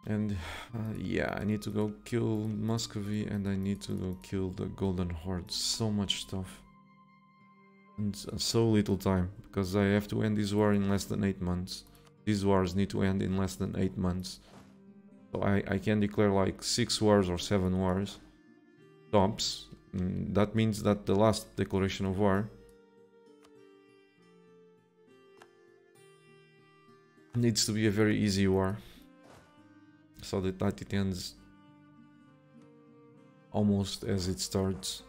And yeah, I need to go kill Muscovy and I need to go kill the Golden Horde. So much stuff. And so little time, because I have to end this war in less than 8 months. These wars need to end in less than 8 months. So I can declare like 6 wars or 7 wars. Tops. That means that the last declaration of war needs to be a very easy war. So that it ends almost as it starts.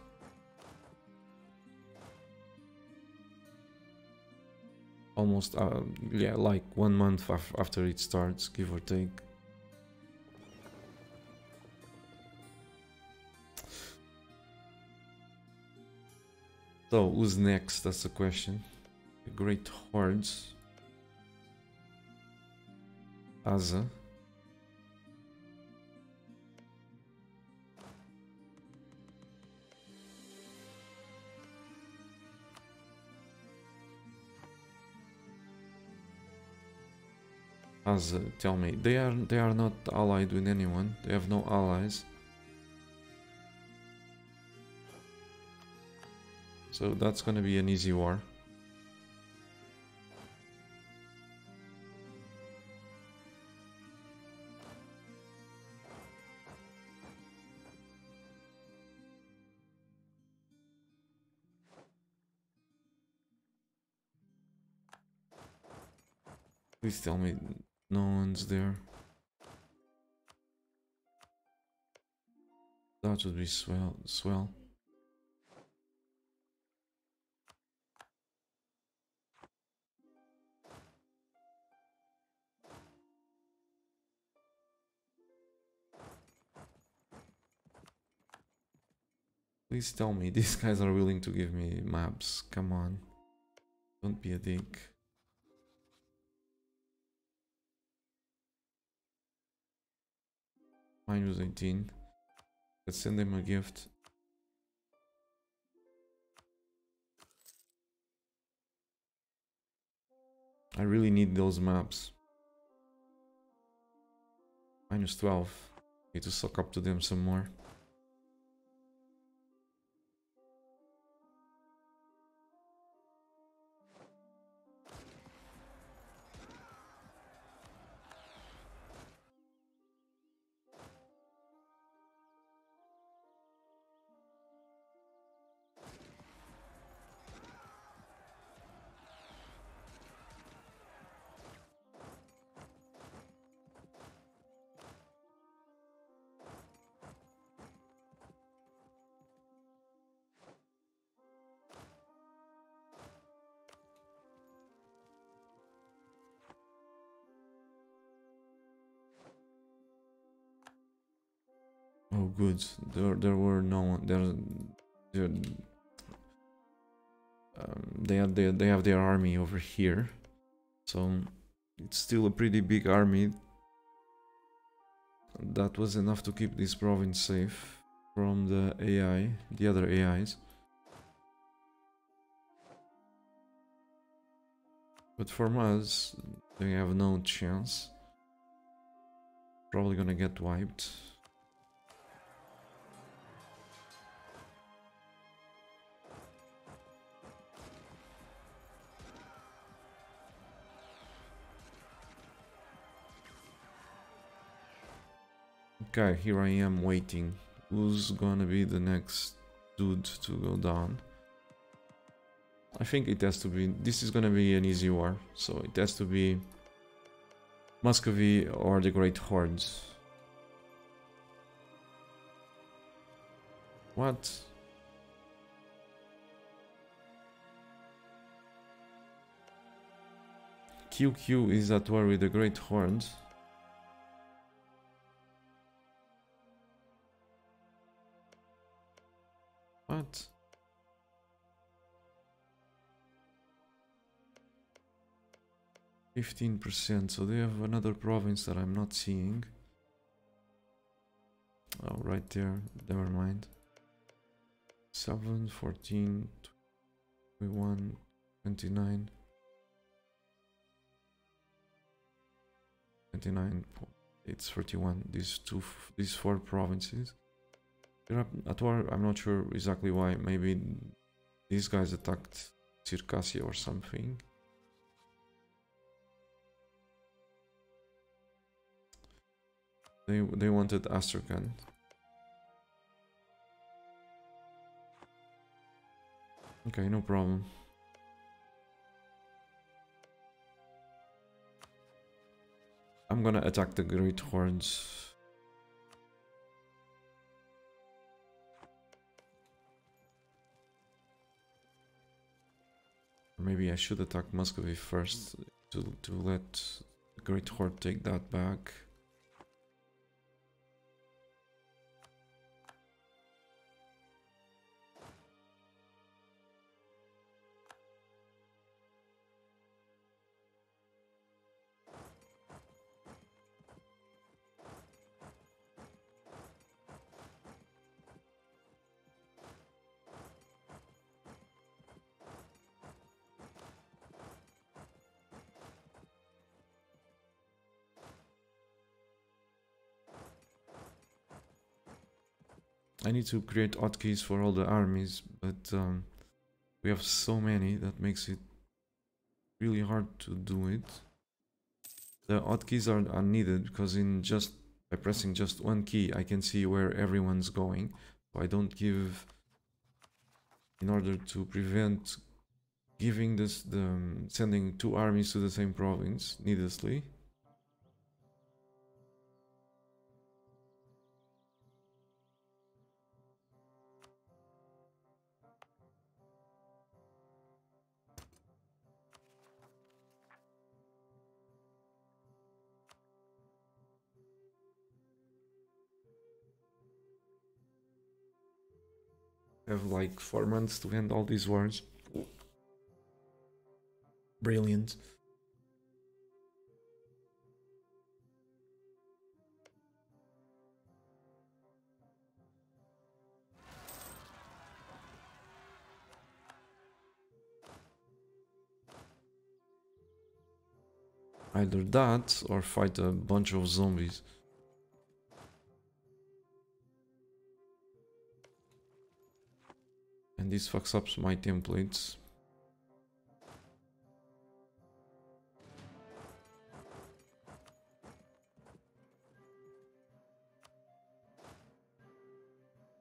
Almost, yeah, like 1 month after it starts, give or take. So, who's next? That's the question. The Great Hordes. Aza. Tell me, they are not allied with anyone. They have no allies. So that's gonna be an easy war. Please tell me no one's there. That would be swell. Please tell me these guys are willing to give me maps. Come on. Don't be a dick. Minus 18. Let's send them a gift. I really need those maps. Minus 12. Need to suck up to them some more. Oh, good. There were no one. They have their army over here, so it's still a pretty big army. That was enough to keep this province safe from the AI, the other AIs. But for us, they have no chance. Probably gonna get wiped. Okay, here I am waiting. Who's gonna be the next dude to go down? I think it has to be... This is gonna be an easy war, so it has to be Muscovy or the Great Hordes. What? QQ is at war with the Great Hordes. What? %, so they have another province that I'm not seeing. Oh, right there, never mind. 7, 14, 21, 29. 29, it's 31. These four provinces. They're at war. I'm not sure exactly why. Maybe these guys attacked Circassia or something. They wanted Astrakhan. Okay, no problem. I'm gonna attack the Great Hordes. Maybe I should attack Muscovy first to let the Great Horde take that back. I need to create hotkeys for all the armies, but we have so many that makes it really hard to do it. The hotkeys are needed because by pressing just one key I can see where everyone's going. So I don't give, in order to prevent giving sending two armies to the same province needlessly. I have like 4 months to end all these wars. Brilliant. Either that or fight a bunch of zombies. And this fucks up my templates.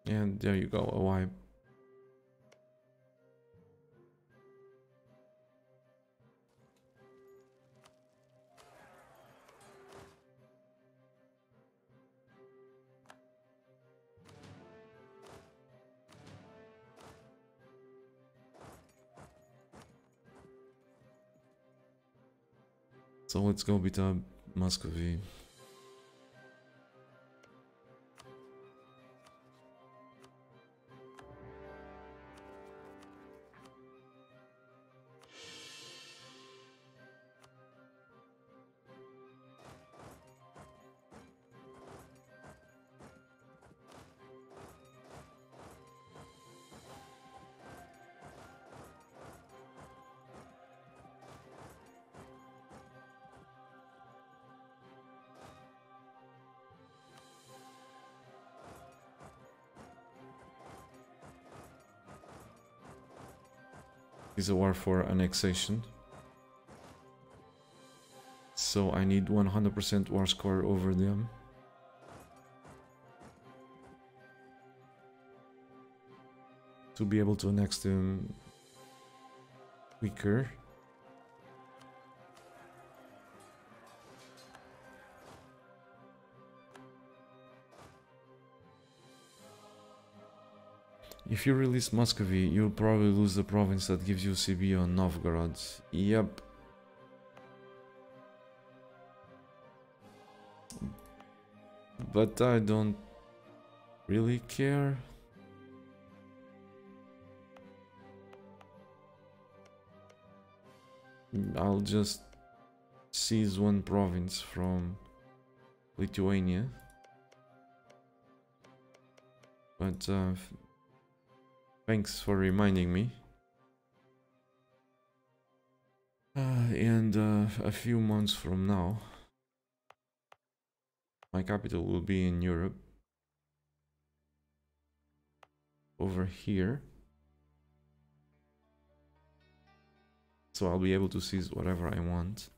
And there you go, a wipe. So let's go beat up Muscovy. is a war for annexation. So I need 100% war score over them. To be able to annex them quicker. If you release Muscovy, you'll probably lose the province that gives you CB on Novgorod. Yep. But I don't really care. I'll just seize one province from Lithuania. But thanks for reminding me. And a few months from now, my capital will be in Europe. Over here. So I'll be able to seize whatever I want.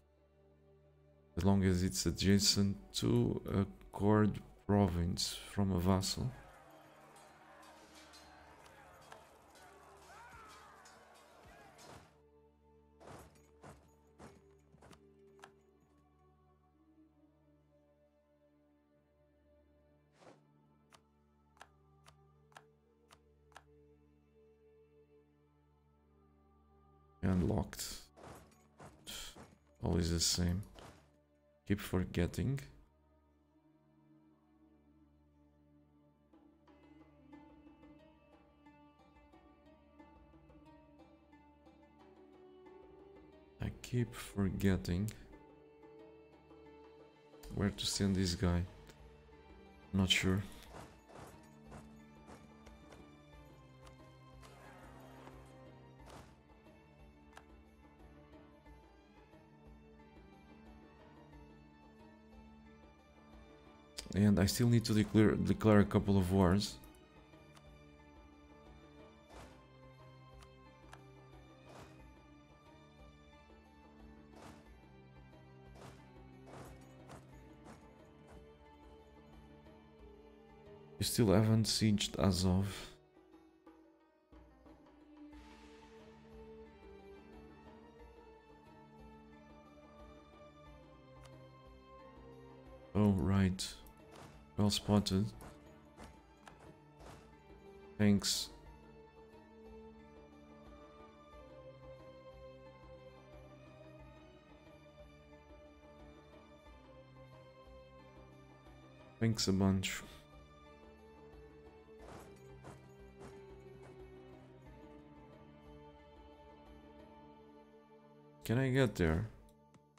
As long as it's adjacent to a cord province from a vassal. Unlocked. Always the same. Keep forgetting. I keep forgetting where to send this guy. Not sure. And I still need to declare a couple of wars. You still haven't sieged Azov. Oh, right. Well spotted. Thanks. Thanks a bunch. Can I get there?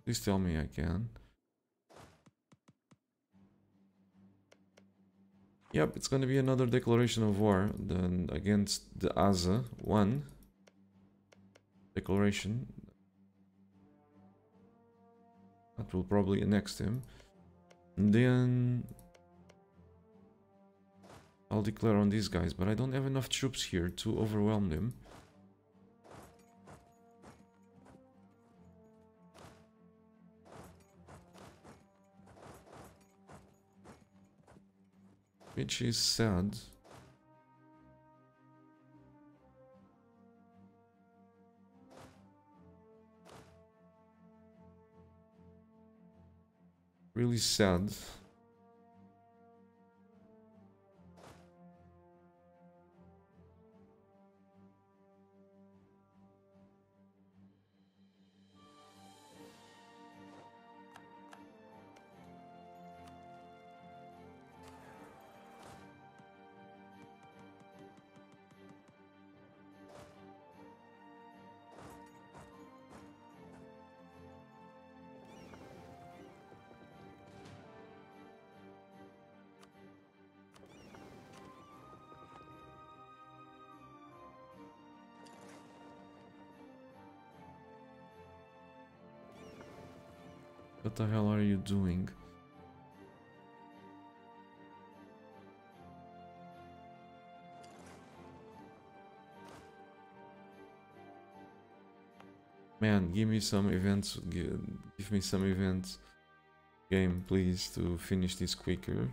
Please tell me I can. Yep, it's gonna be another declaration of war then against the Aza. One declaration. That will probably annex him. And then I'll declare on these guys, but I don't have enough troops here to overwhelm them. Which is sad. Really sad. What the hell are you doing? Man, give me some events. Give me some events game, please, to finish this quicker.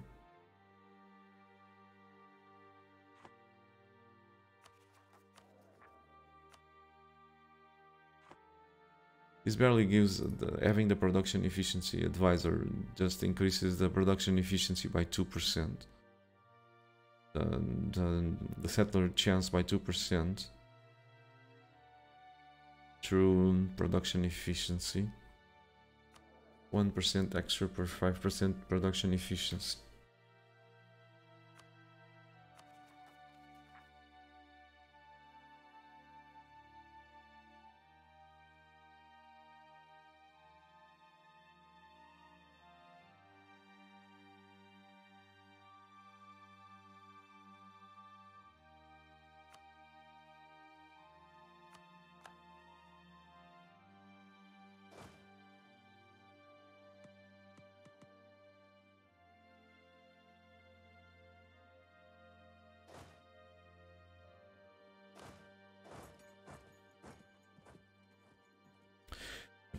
This barely gives having the production efficiency advisor just increases the production efficiency by 2%. The settler chance by 2% through production efficiency. 1% extra per 5% production efficiency.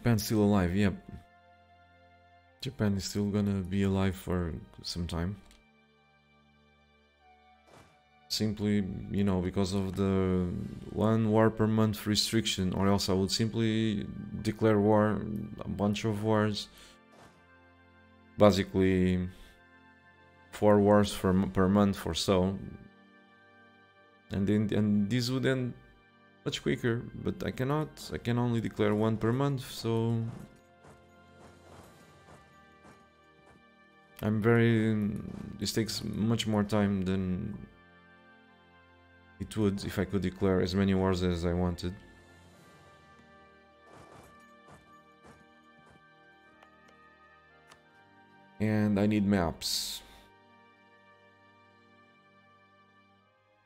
Japan's still alive, yep. Japan is still gonna be alive for some time. Simply, you know, because of the 1 war per month restriction, or else I would simply declare war, a bunch of wars. Basically, 4 wars per month or so. And this would end much quicker, but I cannot. I can only declare 1 per month, so this takes much more time than it would if I could declare as many wars as I wanted. And I need maps.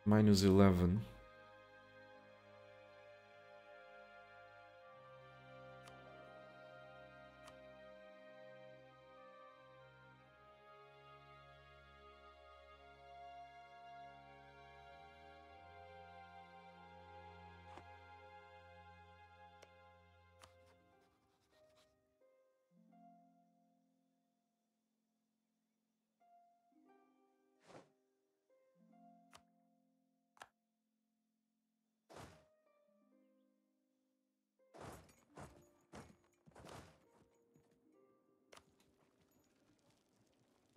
-11.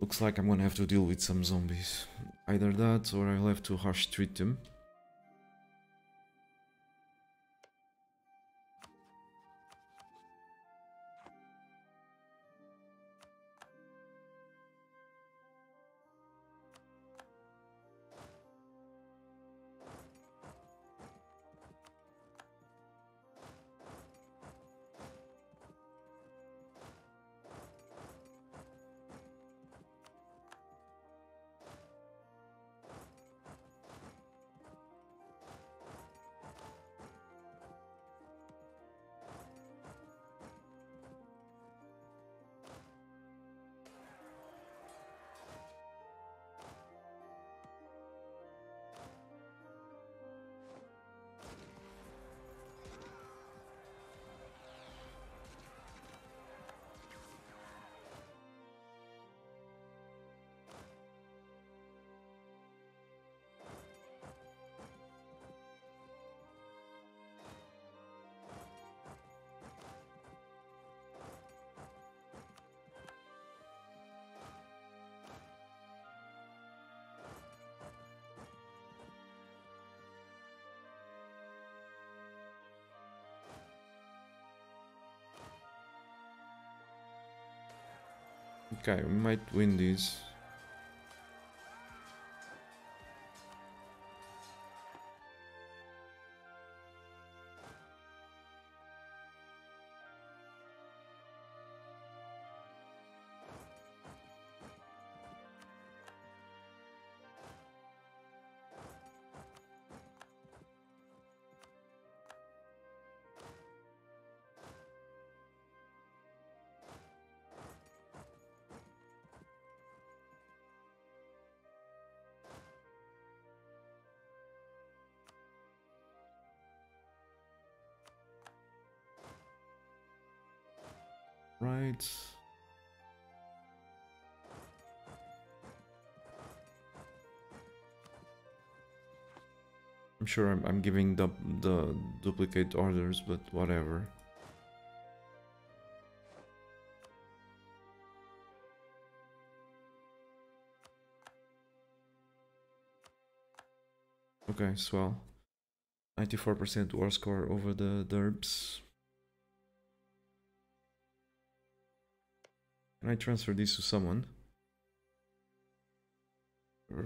Looks like I'm gonna have to deal with some zombies. Either that or I'll have to harsh treat them. Okay, we might win these. right. I'm sure I'm giving the duplicate orders, but whatever. Okay, swell. 94% war score over the Derbs. Can I transfer this to someone? I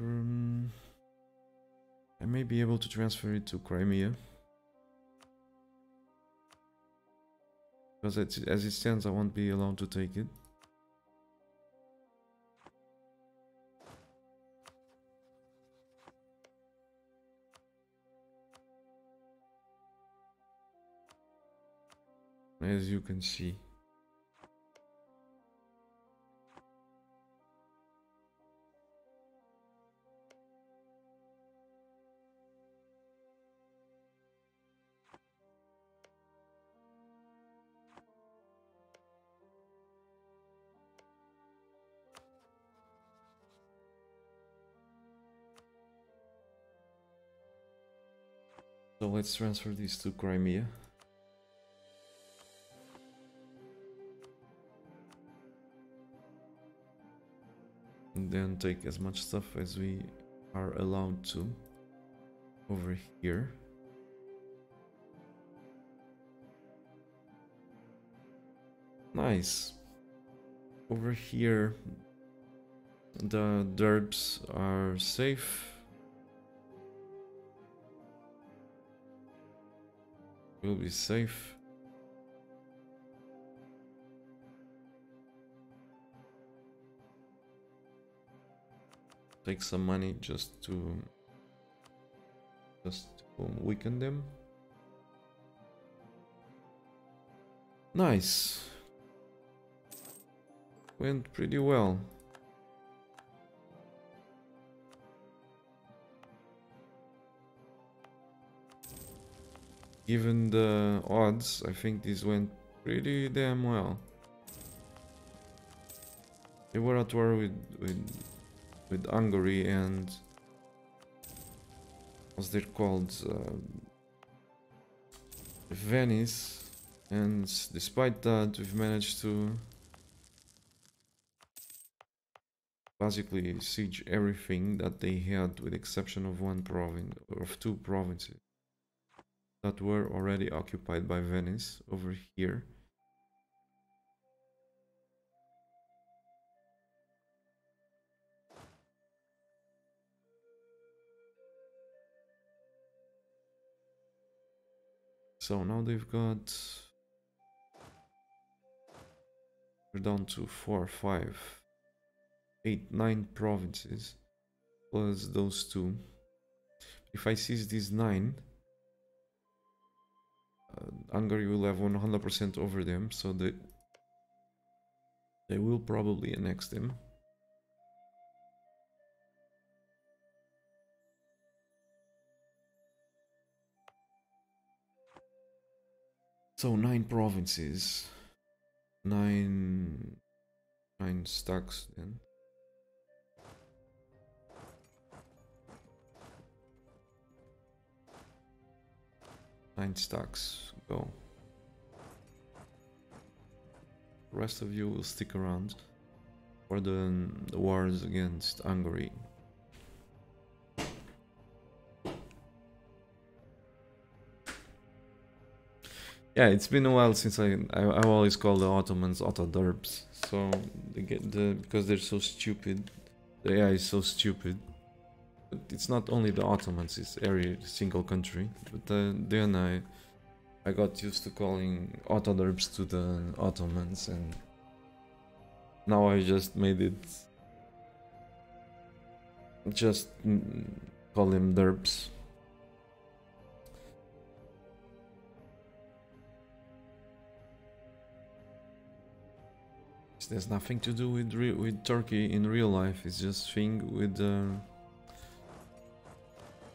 may be able to transfer it to Crimea. Because as it stands, I won't be allowed to take it. As you can see. So let's transfer this to Crimea. And then take as much stuff as we are allowed to over here. Nice. Over here the Derbs are safe. Will be safe. Take some money just to weaken them. Nice. Went pretty well. Given the odds, I think this went pretty damn well. They were at war with Hungary and what's they called, Venice, and despite that we've managed to basically siege everything that they had, with the exception of one province, of two provinces that were already occupied by Venice over here. So now they've got, we're down to 4, 5, 8, 9 provinces plus those two. If I seize these 9, Hungary will have 100% over them, so they will probably annex them. So 9 provinces, 9 stacks then. Nine stacks, go. The rest of you will stick around for the wars against Hungary. Yeah, it's been a while since I always call the Ottomans Otto-Derbs. So they get because they're so stupid. The AI is so stupid. But it's not only the Ottomans, it's every single country. But then I got used to calling Otto-Derbs to the Ottomans, and now I just made it just call them Derbs. There's nothing to do with Turkey in real life. It's just thing with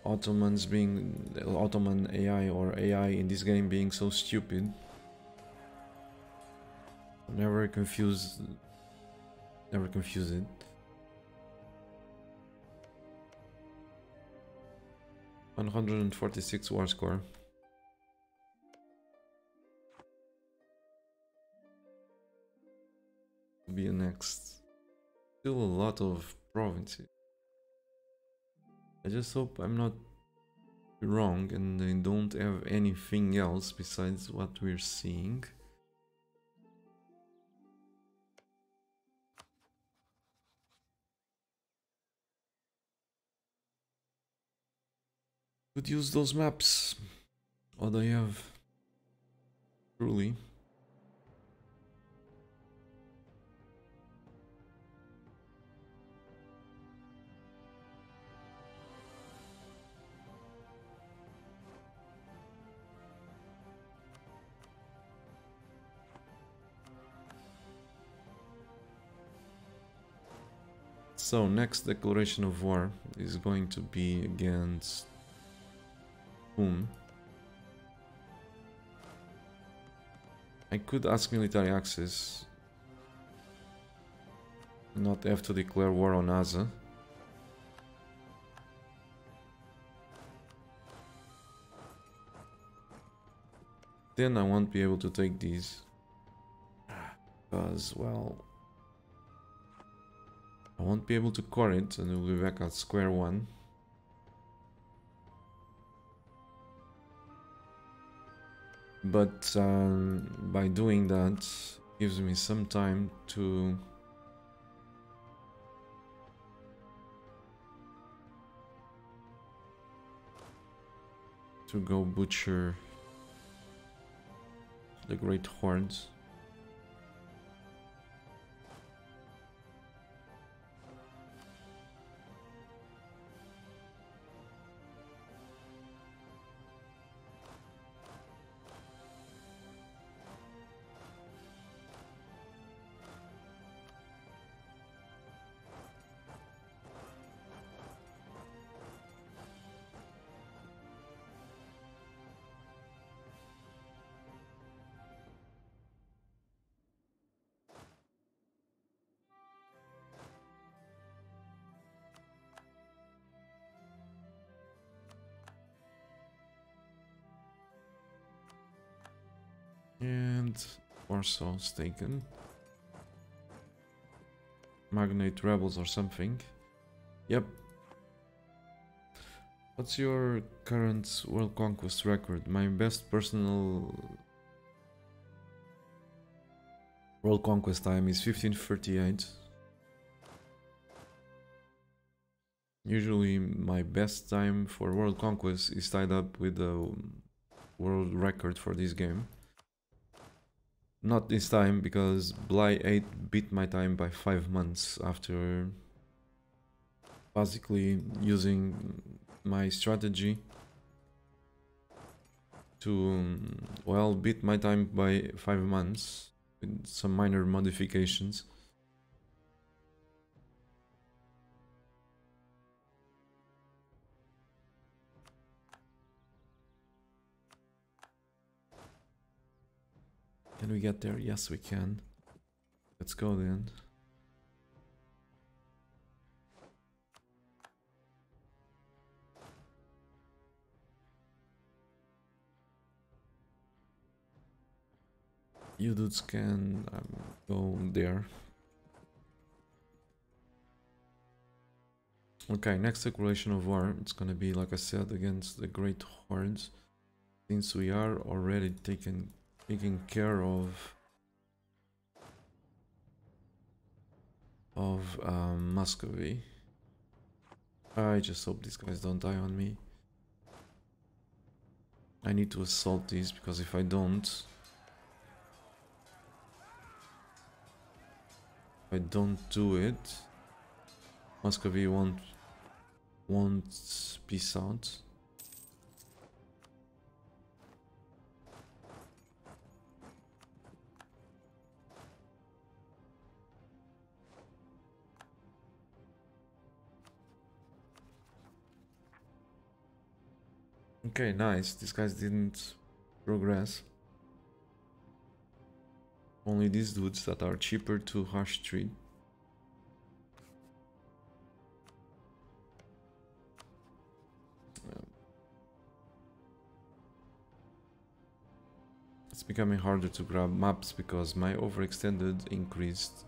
Ottomans being Ottoman AI, or AI in this game being so stupid. Never confuse it. $146 war score. To be next. Still a lot of provinces. I just hope I'm not wrong and they don't have anything else besides what we're seeing. Could use those maps. What I have. Truly. So next declaration of war is going to be against whom? I could ask military access, not have to declare war on Aza. Then I won't be able to take these. Because, well, I won't be able to core it and we'll be back at square one. But by doing that, gives me some time to go butcher the great hordes. And Warsaw's taken. Magnate rebels or something. Yep. What's your current world conquest record? My best personal world conquest time is 1538. Usually my best time for world conquest is tied up with the world record for this game. Not this time, because Bly 8 beat my time by 5 months after basically using my strategy to, well, beat my time by 5 months with some minor modifications. Can we get there? Yes, we can. Let's go then. You dudes can go there. Okay, next declaration of war. It's gonna be, like I said, against the great hordes. Since we are already taking care of Muscovy. I just hope these guys don't die on me. I need to assault these, because if I don't do it, Muscovy won't peace out. Okay, nice. These guys didn't progress. Only these dudes that are cheaper to harsh treat. It's becoming harder to grab maps because my overextension increased.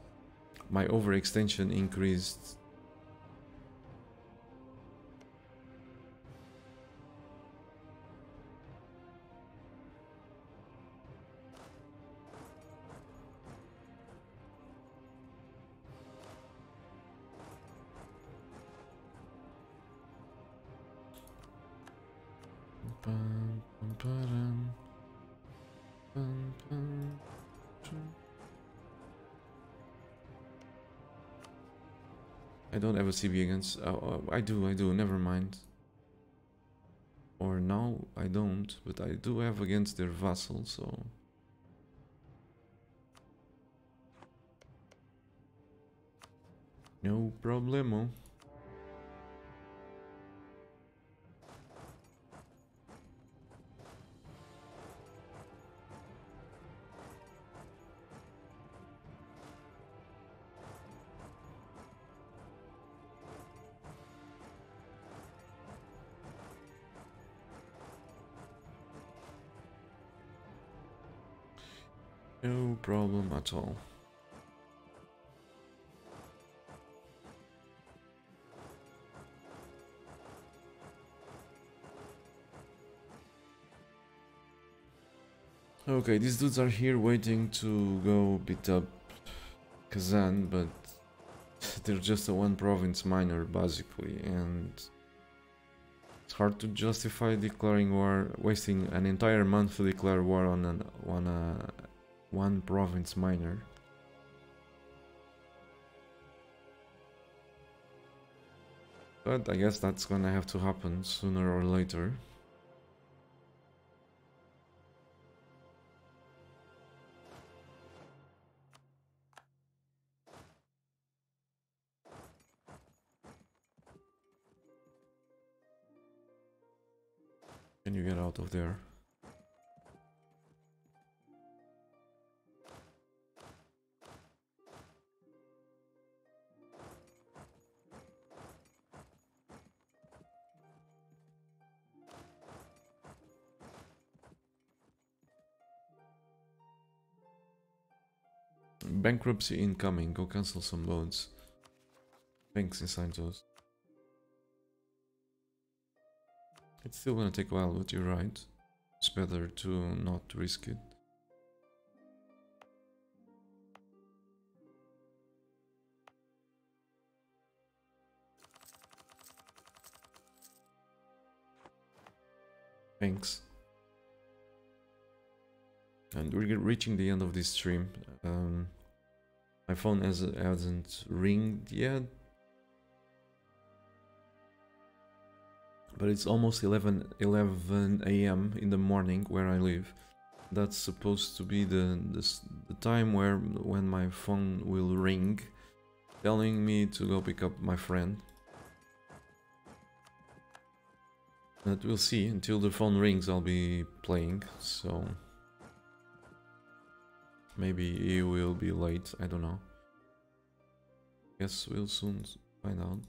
I don't have a CB against. I do. Never mind. Or now I don't, but I do have against their vassal, so. No problemo. No problem at all. Okay, these dudes are here waiting to go beat up Kazan, but they're just a one province minor basically, and it's hard to justify declaring war, wasting an entire month to declare war on one province minor. But I guess that's gonna have to happen sooner or later. Can you get out of there? Bankruptcy incoming. Go cancel some loans. Banks inside those. It's still gonna take a while, but you're right. It's better to not risk it. Thanks. And we're reaching the end of this stream. My phone hasn't ringed yet. But it's almost 11 a.m. in the morning where I live. That's supposed to be the time when my phone will ring, telling me to go pick up my friend. But we'll see. Until the phone rings, I'll be playing, so maybe he will be late. I don't know. Guess we'll soon find out.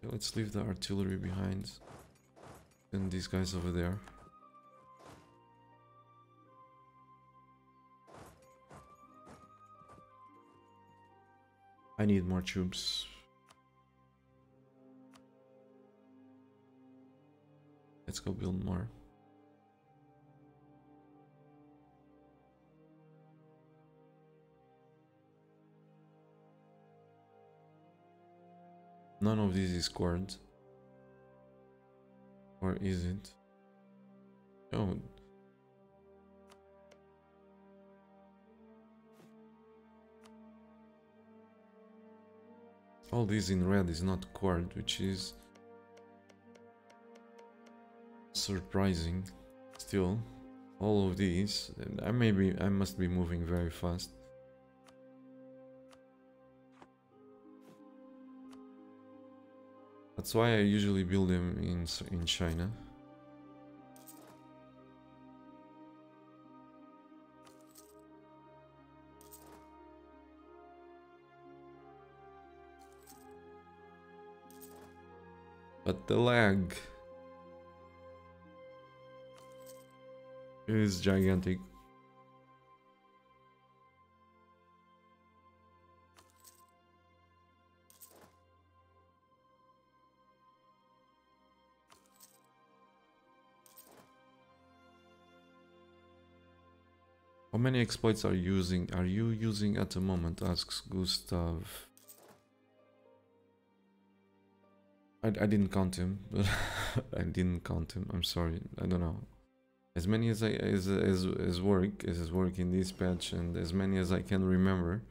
Let's leave the artillery behind. And these guys over there. I need more troops. Let's go build more. None of these is scored. Or is it? Oh. All these in red is not scored, which is surprising. Still, all of these, and I must be moving very fast. That's why I usually build them in China. But the lag is gigantic. How many exploits are you using at the moment? Asks Gustav. I didn't count him. I didn't count him. I'm sorry. I don't know. As many as work in this patch, and as many as I can remember.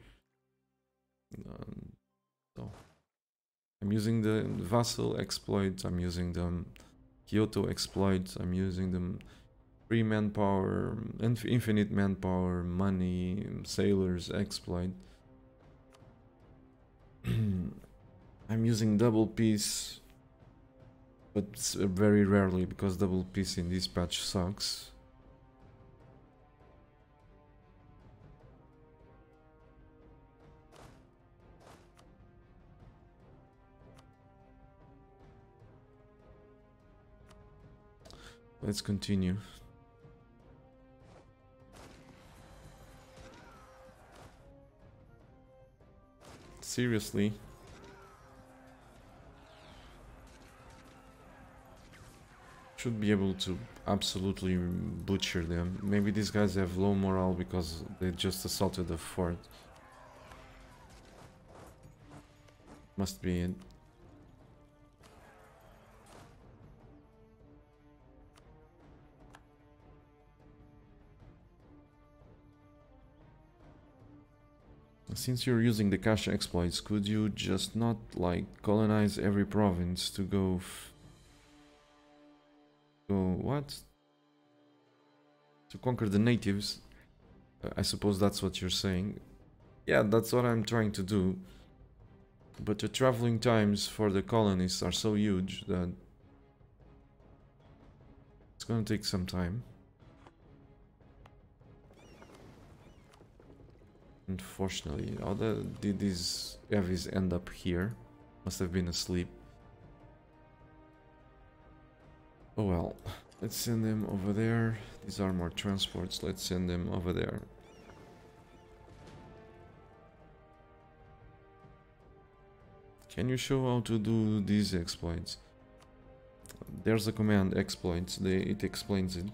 So I'm using the Vassal exploit. I'm using the Kyoto exploit. I'm using the free manpower, infinite manpower, money, sailors exploit. I'm using double piece, but very rarely because double piece in this patch sucks. Let's continue. Seriously. Should be able to absolutely butcher them. Maybe these guys have low morale because they just assaulted the fort. Must be it. Since you're using the cache exploits, could you just not, like, colonize every province to go what? To conquer the natives? I suppose that's what you're saying. Yeah, that's what I'm trying to do. But the traveling times for the colonists are so huge that it's gonna take some time. Unfortunately, how did these heavies end up here? Must have been asleep. Oh well, let's send them over there. These are more transports, let's send them over there. Can you show how to do these exploits? There's a command, exploits, it explains it.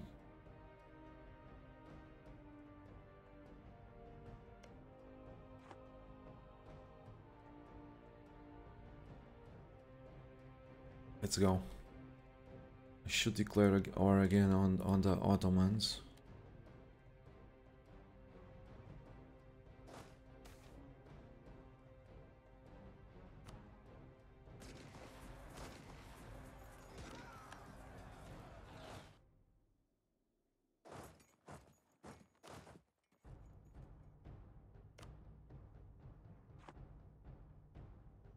Let's go. I should declare war again on the Ottomans.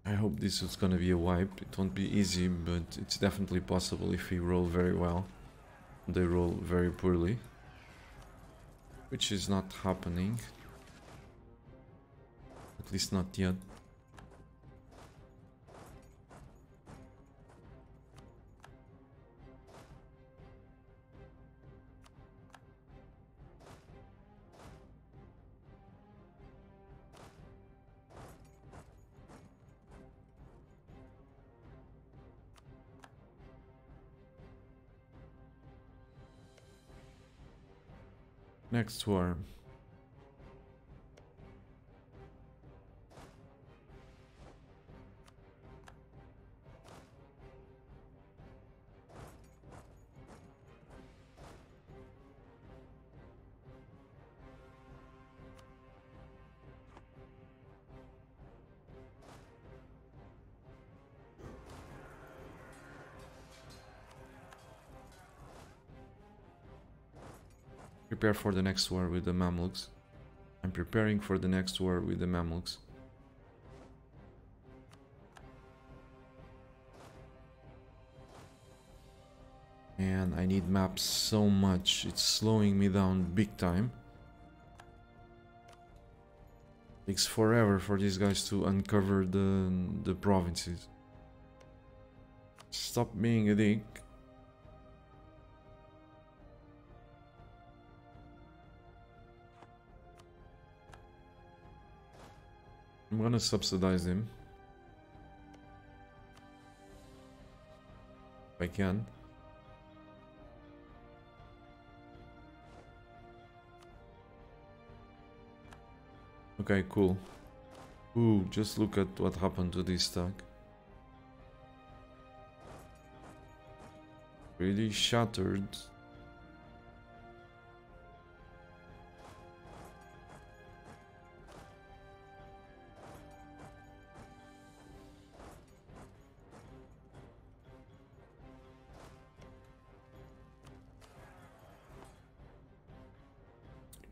I hope this is gonna be a wipe. It won't be easy, but it's definitely possible if we roll very well. They roll very poorly, which is not happening. At least not yet. Next war. Prepare for the next war with the Mamluks. I'm preparing for the next war with the Mamluks. And I need maps so much, it's slowing me down big time. Takes forever for these guys to uncover the provinces. Stop being a dick. I'm gonna subsidize him. If I can. Okay, cool. Ooh, just look at what happened to this stack. Really shattered.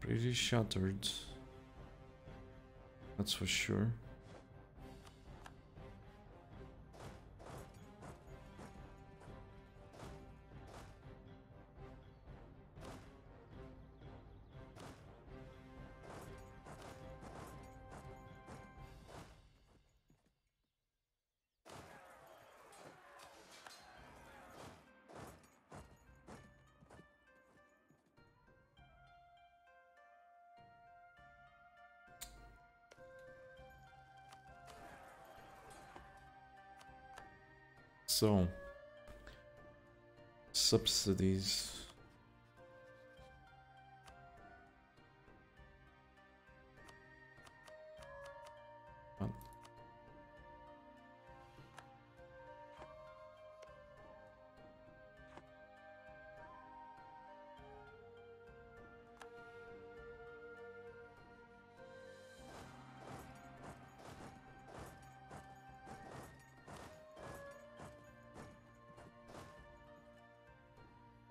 Pretty shattered. That's for sure. So, subsidies.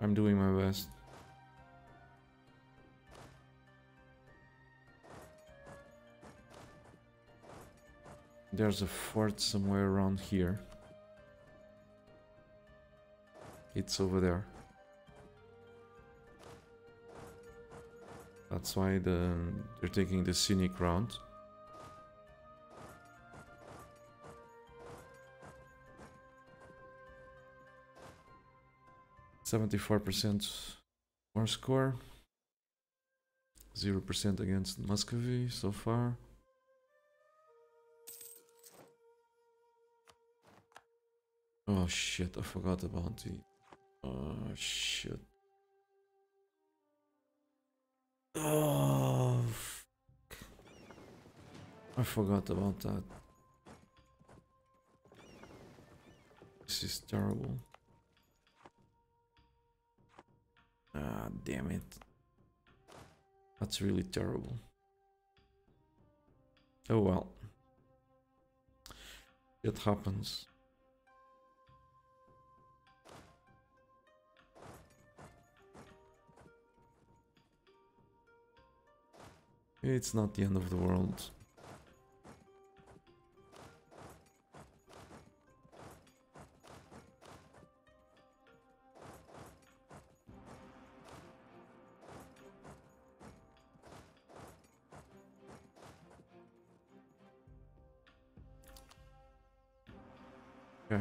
I'm doing my best. There's a fort somewhere around here. It's over there. That's why they're taking the scenic route. %74% more score. 0% against Muscovy so far. Oh shit, I forgot the bounty. Oh shit. Oh, I forgot about that. This is terrible. Ah, damn it. That's really terrible. Oh well. It happens. It's not the end of the world. Okay.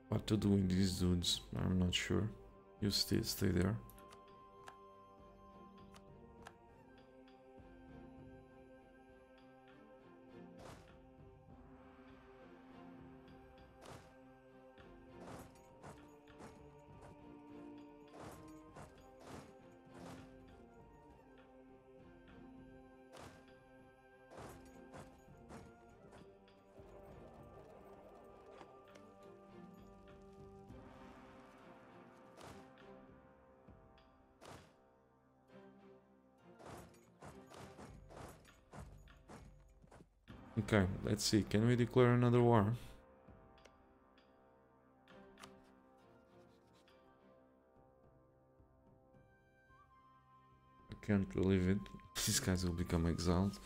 What to do with these dudes? I'm not sure. You stay there. Okay, let's see. Can we declare another war? I can't believe it. These guys will become exiled.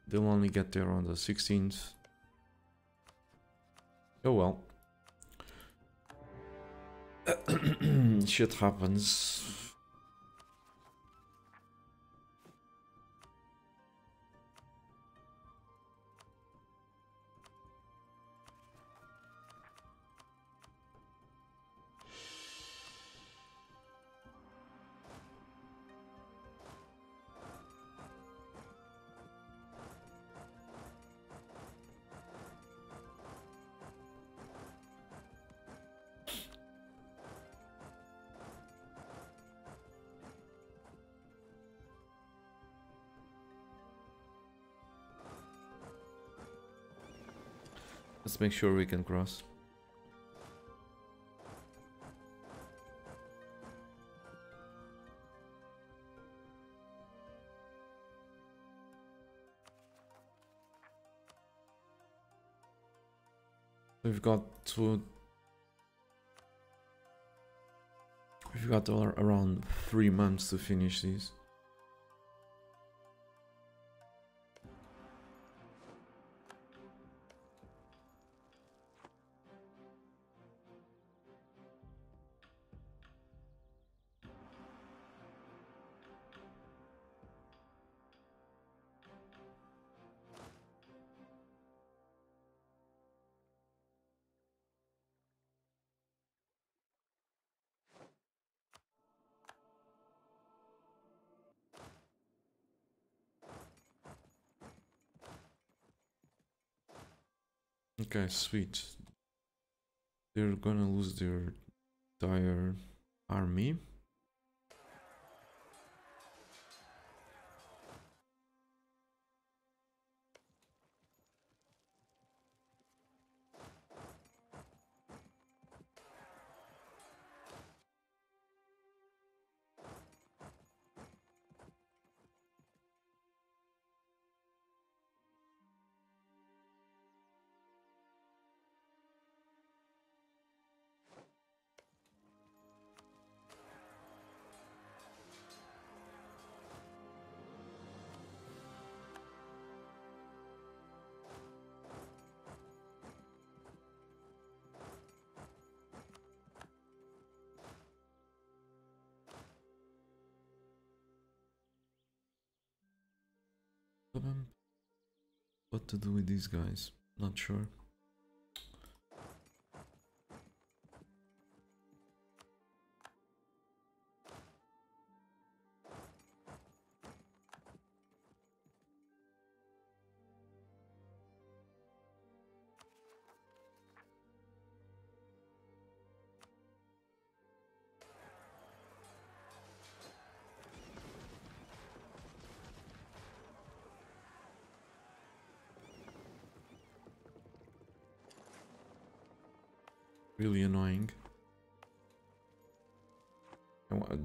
They'll only get there on the 16th. Oh well. Shit happens. Let's make sure we can cross. We've got around 3 months to finish these. Okay, sweet. They're gonna lose their entire army. What to do with these guys? Not sure. Really annoying.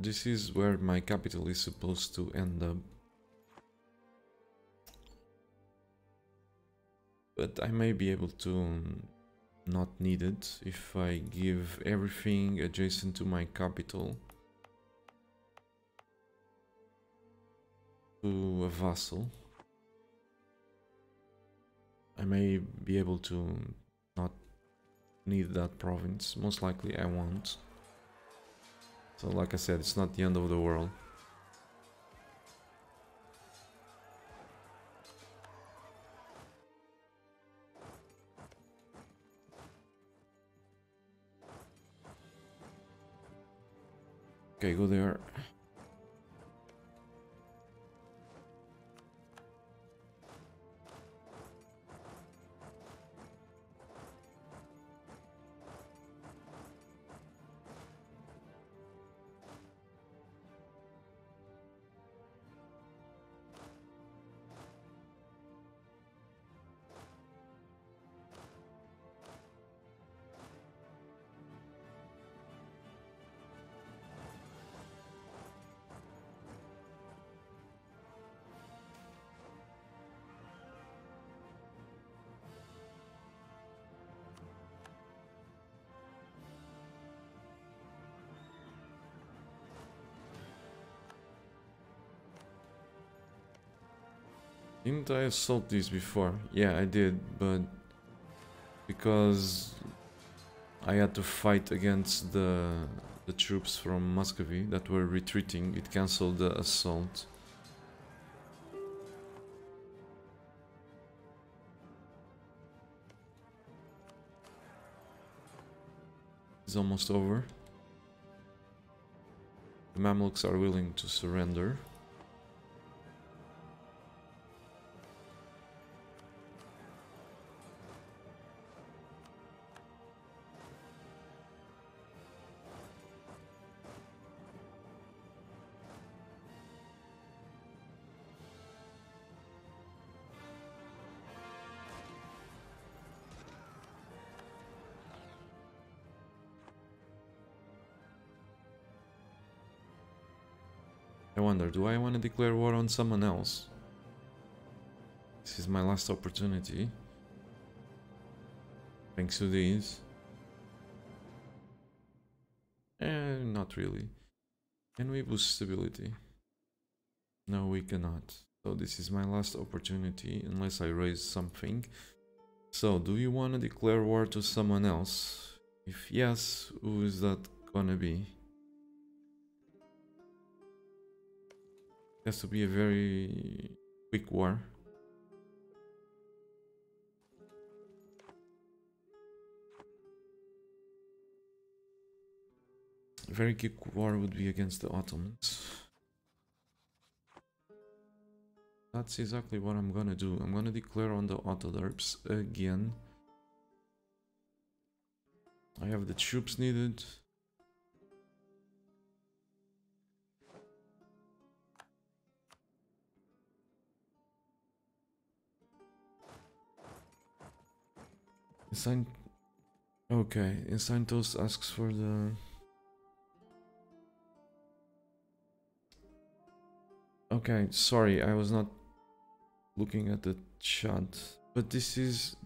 This is where my capital is supposed to end up. But I may be able to not need it if I give everything adjacent to my capital to a vassal. I may be able to not need that province. Most likely I won't. So like I said, it's not the end of the world. Okay, go there. Didn't I assault these before? Yeah, I did, but because I had to fight against the troops from Muscovy that were retreating, it cancelled the assault. It's almost over. The Mamluks are willing to surrender. I wonder, do I want to declare war on someone else? This is my last opportunity. Thanks to these. Not really. Can we boost stability? No, we cannot. So this is my last opportunity, unless I raise something. So, do you want to declare war to someone else? If yes, who is that gonna be? It has to be a very quick war. A very quick war would be against the Ottomans. That's exactly what I'm gonna do. I'm gonna declare on the Autoderps again. I have the troops needed. Assign. Okay, Insignitos asks for the. Okay, sorry, I was not looking at the chat, but this is.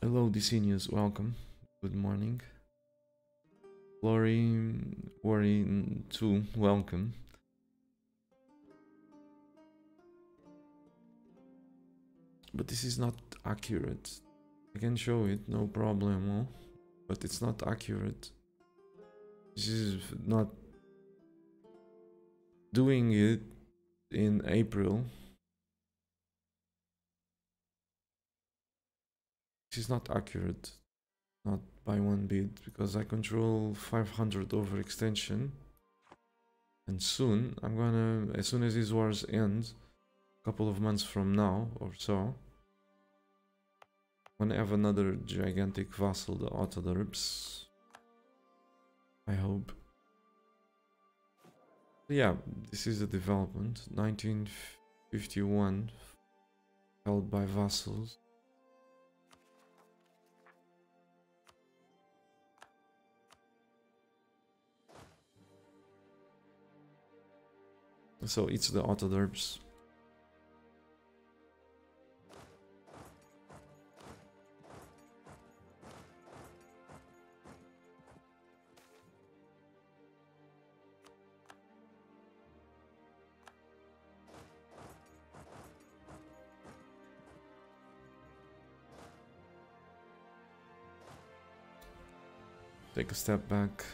Hello, Dicinius, welcome. Good morning. Worry 2, welcome. But this is not accurate. I can show it, no problem, but it's not accurate. This is not doing it in April. This is not accurate. Not by one bit, because I control 500 overextension. And soon, I'm gonna, as soon as these wars end, a couple of months from now or so, I'm gonna have another gigantic vassal, the Autoderps. I hope. Yeah, this is a development. 1951, held by vassals. So it's the Autoderps. Take a step back.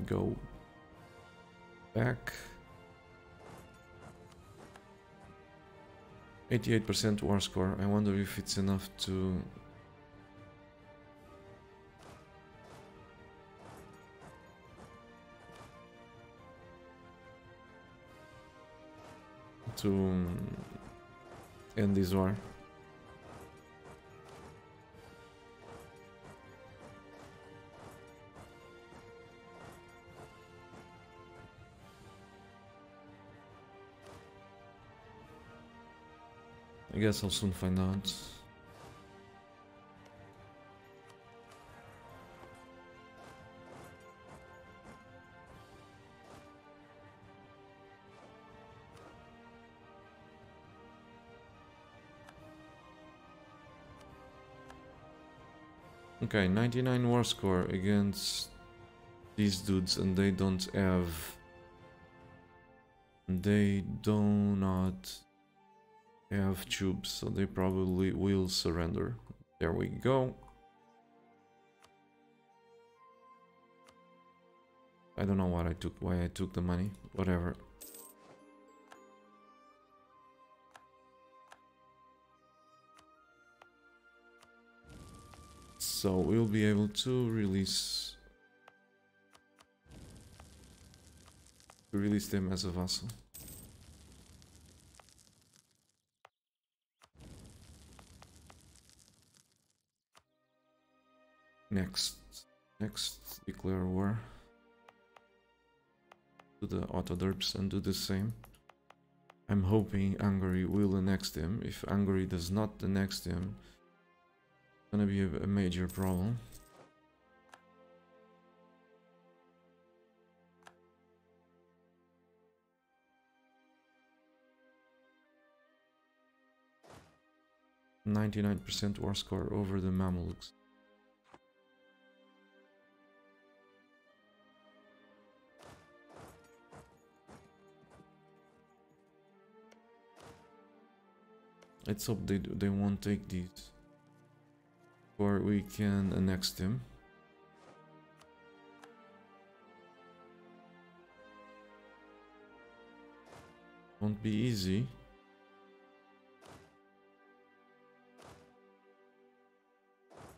Go back. 88% war score. I wonder if it's enough to end this war. I guess I'll soon find out. Okay, 99 war score against these dudes, and they don't have... They do not have tubes, so they probably will surrender. There we go. I don't know what I took, why I took the money, whatever. So we'll be able to release them as a vassal. Next declare war to the Autoderps and do the same. I'm hoping Hungary will annex them. If Hungary does not annex them, it's gonna be a major problem. %99 war score over the Mamelukes. Let's hope they won't take these, or we can annex them. Won't be easy.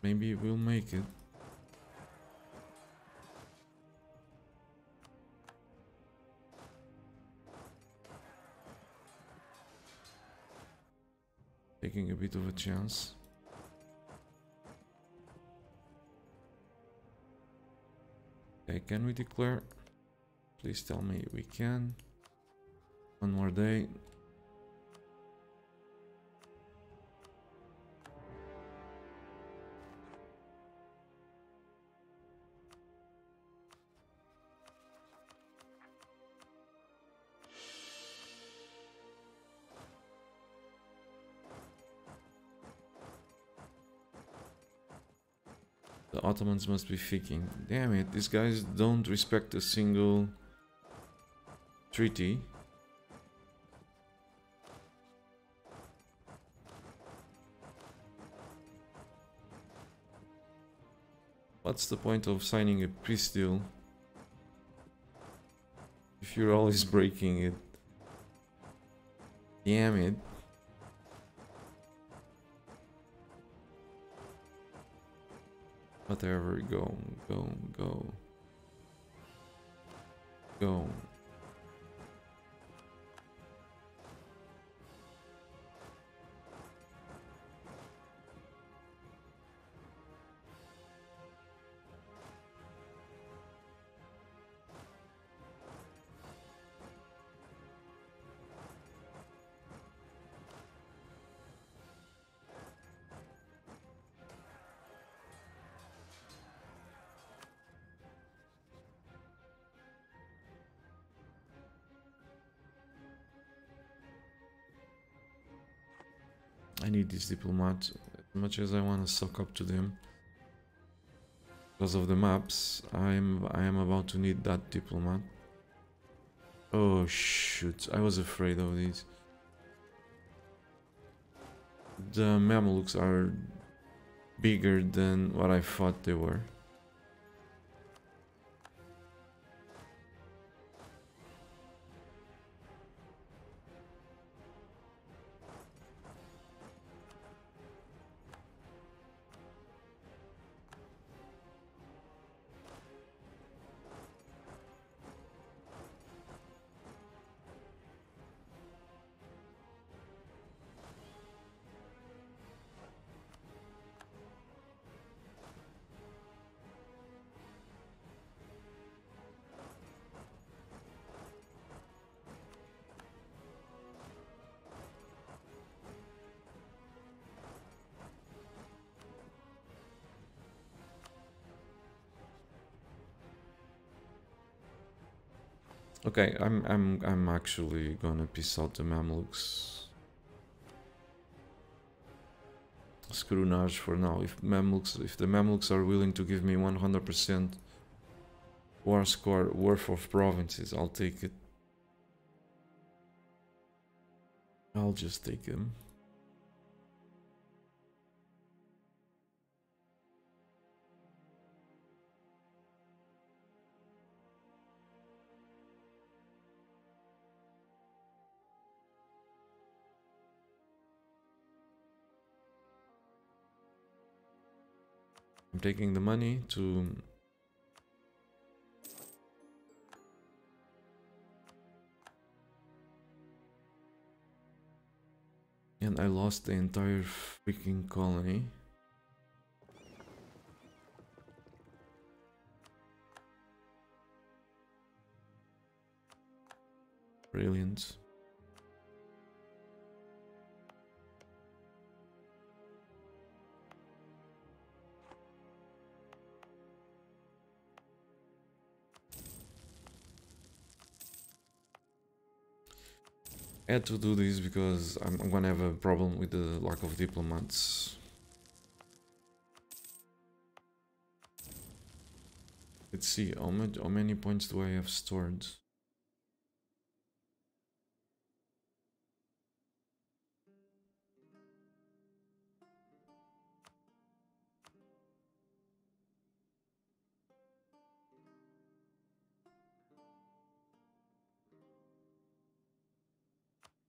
Maybe we'll make it. Taking a bit of a chance. Okay, can we declare? Please tell me we can. One more day. The Ottomans must be thinking, damn it, these guys don't respect a single treaty. What's the point of signing a peace deal if you're always breaking it? Damn it. Whatever, go. I need this diplomat as much as I want to suck up to them. Because of the maps, I am about to need that diplomat. Oh shoot, I was afraid of these. The Mamelukes are bigger than what I thought they were. Okay, I'm actually gonna piss out the Mamluks. Scroonage for now. If the Mamluks are willing to give me 100% war score worth of provinces, I'll take it. I'll just take them. I'm taking the money to and I lost the entire freaking colony. Brilliant. I had to do this because I'm gonna have a problem with the lack of diplomats. Let's see, how many points do I have stored?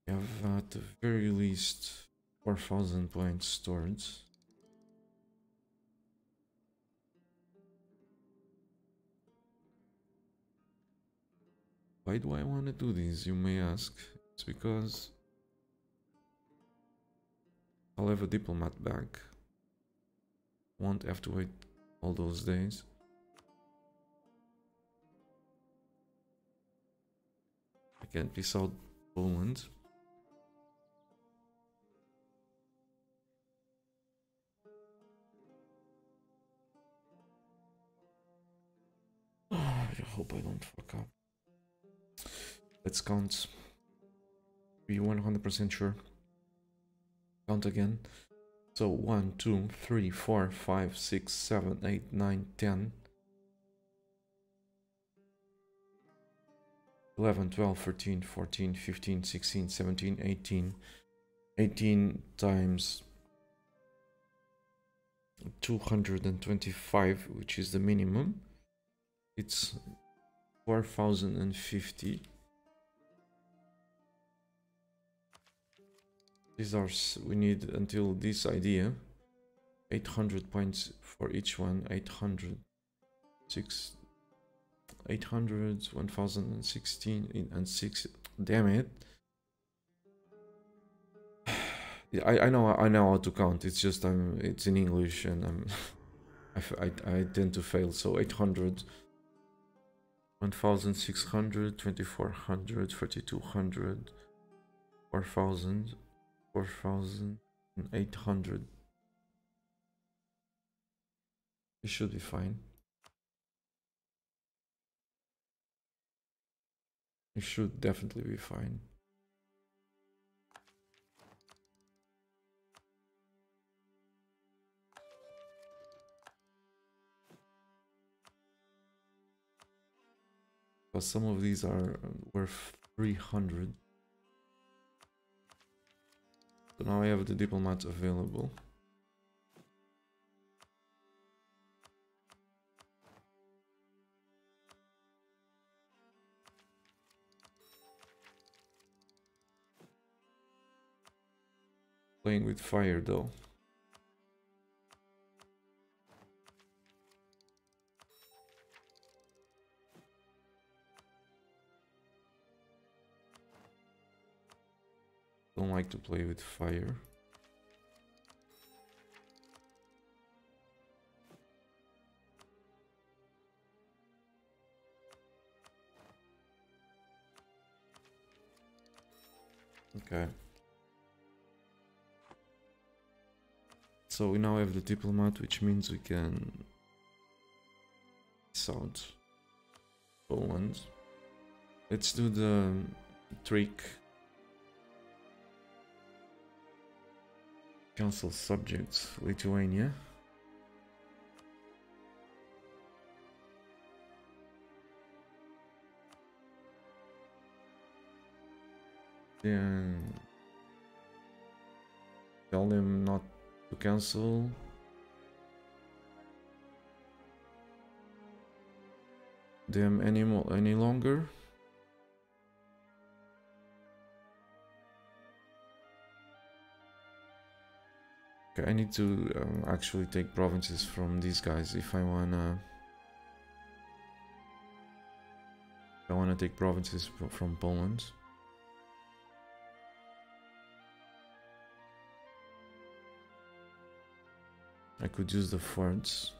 I have at the very least 4,000 points stored. Why do I want to do this, you may ask? It's because I'll have a diplomat back. Won't have to wait all those days. I can peace out Poland. I hope I don't fuck up. Let's count. Be 100% sure. Count again. So 1, 2, 3, 4, 5, 6, 7, 8, 9, 10, 11, 12, 13, 14, 15, 16, 17, 18. 18 times 225, which is the minimum. It's 4,050. These are, we need until this idea 800 points for each one. 800, 1016 and 6. Damn it. I know how to count. It's just it's in English and I tend to fail. So 800, 1600, 2400, 3200, 4000, 4800. It should be fine. It should definitely be fine. But some of these are worth 300. So now I have the diplomats available. Playing with fire though. Don't like to play with fire. Okay. So we now have the diplomat, which means we can sound Poland. Let's do the trick. Cancel subjects, Lithuania. Then tell them not to cancel. Them any longer. Okay, I need to actually take provinces from these guys if I wanna take provinces from Poland. I could use the forts.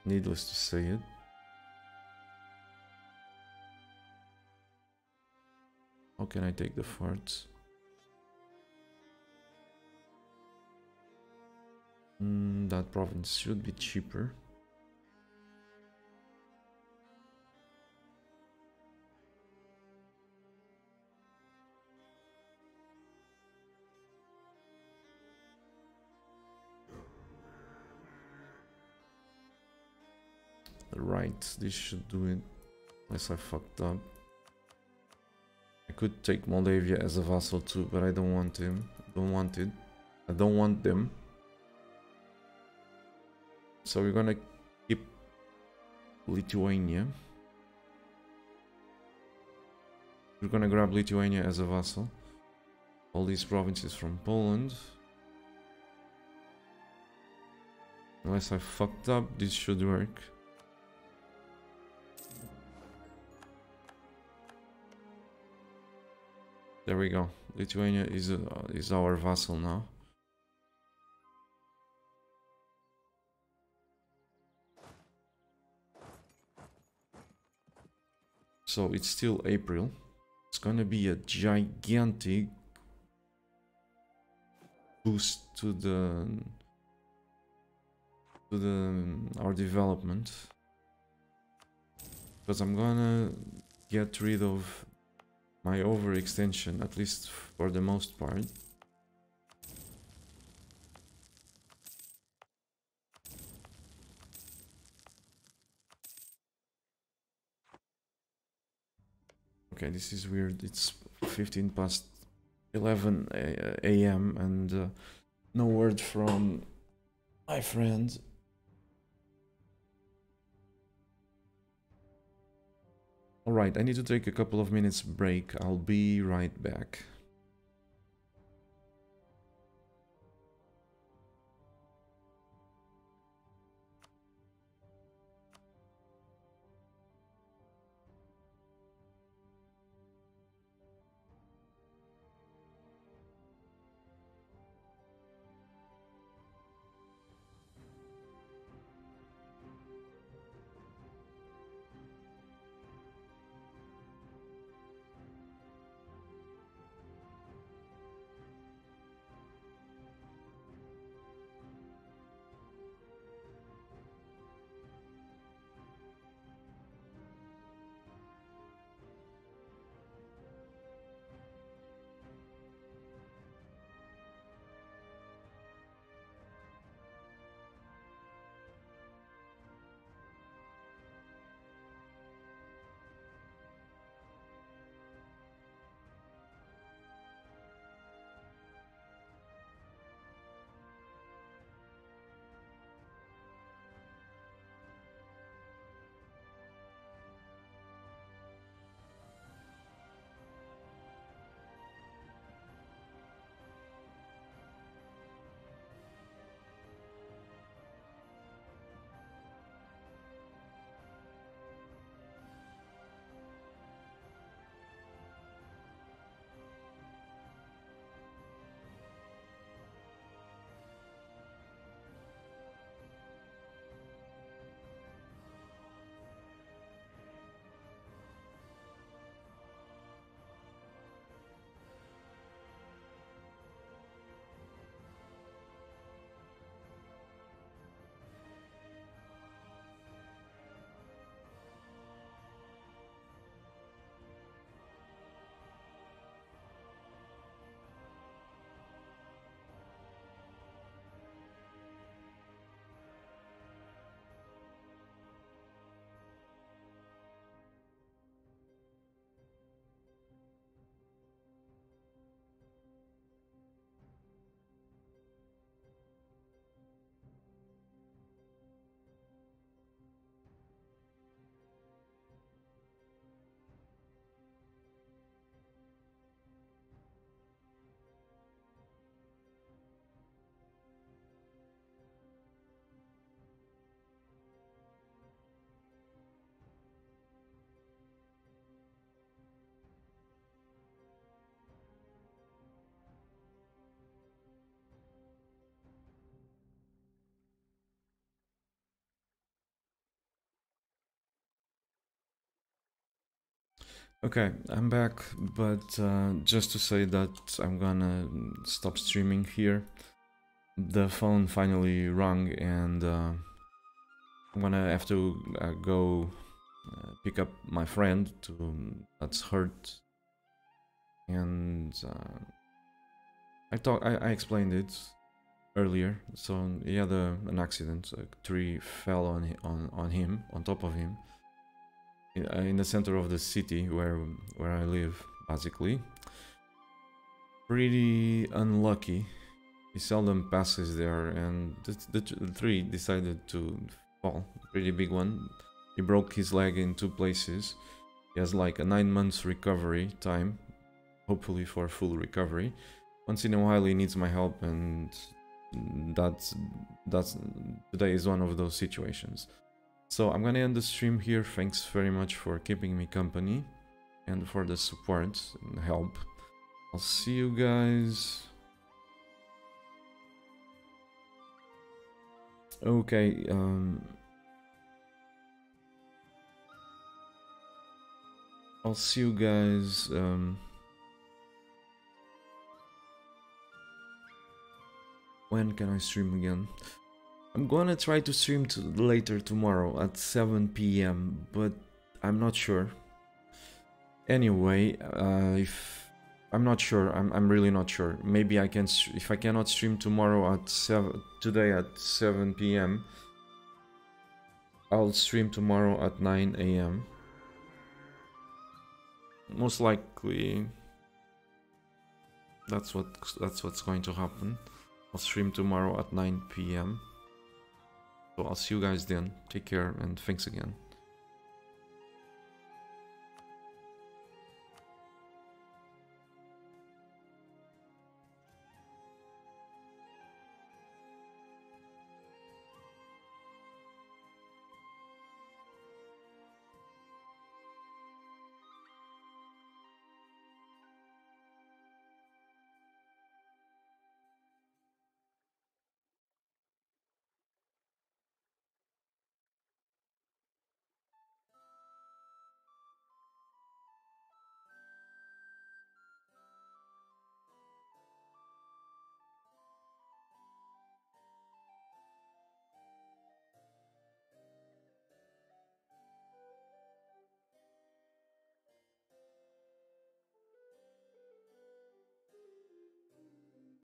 Needless to say it. How can I take the forts? That province should be cheaper. Right, this should do it. Unless I fucked up. I could take Moldavia as a vassal too, but I don't want him. I don't want it. I don't want them. So we're gonna keep Lithuania. We're gonna grab Lithuania as a vassal. All these provinces from Poland. Unless I fucked up, this should work. There we go. Lithuania is our vassal now. So it's still April. It's gonna be a gigantic boost to our development, because I'm gonna get rid of my overextension, at least for the most part. Okay, this is weird. It's 15 past 11 a.m. and no word from my friend. Alright, I need to take a couple of minutes break. I'll be right back. Okay, I'm back, but just to say that I'm gonna stop streaming here. The phone finally rang and I'm gonna have to go pick up my friend that's hurt. And I explained it earlier. So he had an accident. A tree fell on him, on top of him, in the center of the city where I live, basically. Pretty unlucky. He seldom passes there, and the tree decided to fall. Pretty big one. He broke his leg in 2 places. He has like a 9 months recovery time, hopefully for full recovery. Once in a while he needs my help, and that's today is one of those situations. So I'm gonna end the stream here. Thanks very much for keeping me company and for the support and help. I'll see you guys. Okay, I'll see you guys when can I stream again? I'm gonna try to stream later tomorrow at 7 p.m, but I'm not sure. Anyway, if I'm not sure, I'm really not sure. Maybe I can, if I cannot stream tomorrow at 7, today at 7 p.m, I'll stream tomorrow at 9 a.m. Most likely, that's what's going to happen. I'll stream tomorrow at 9 p.m. So I'll see you guys then. Take care and thanks again.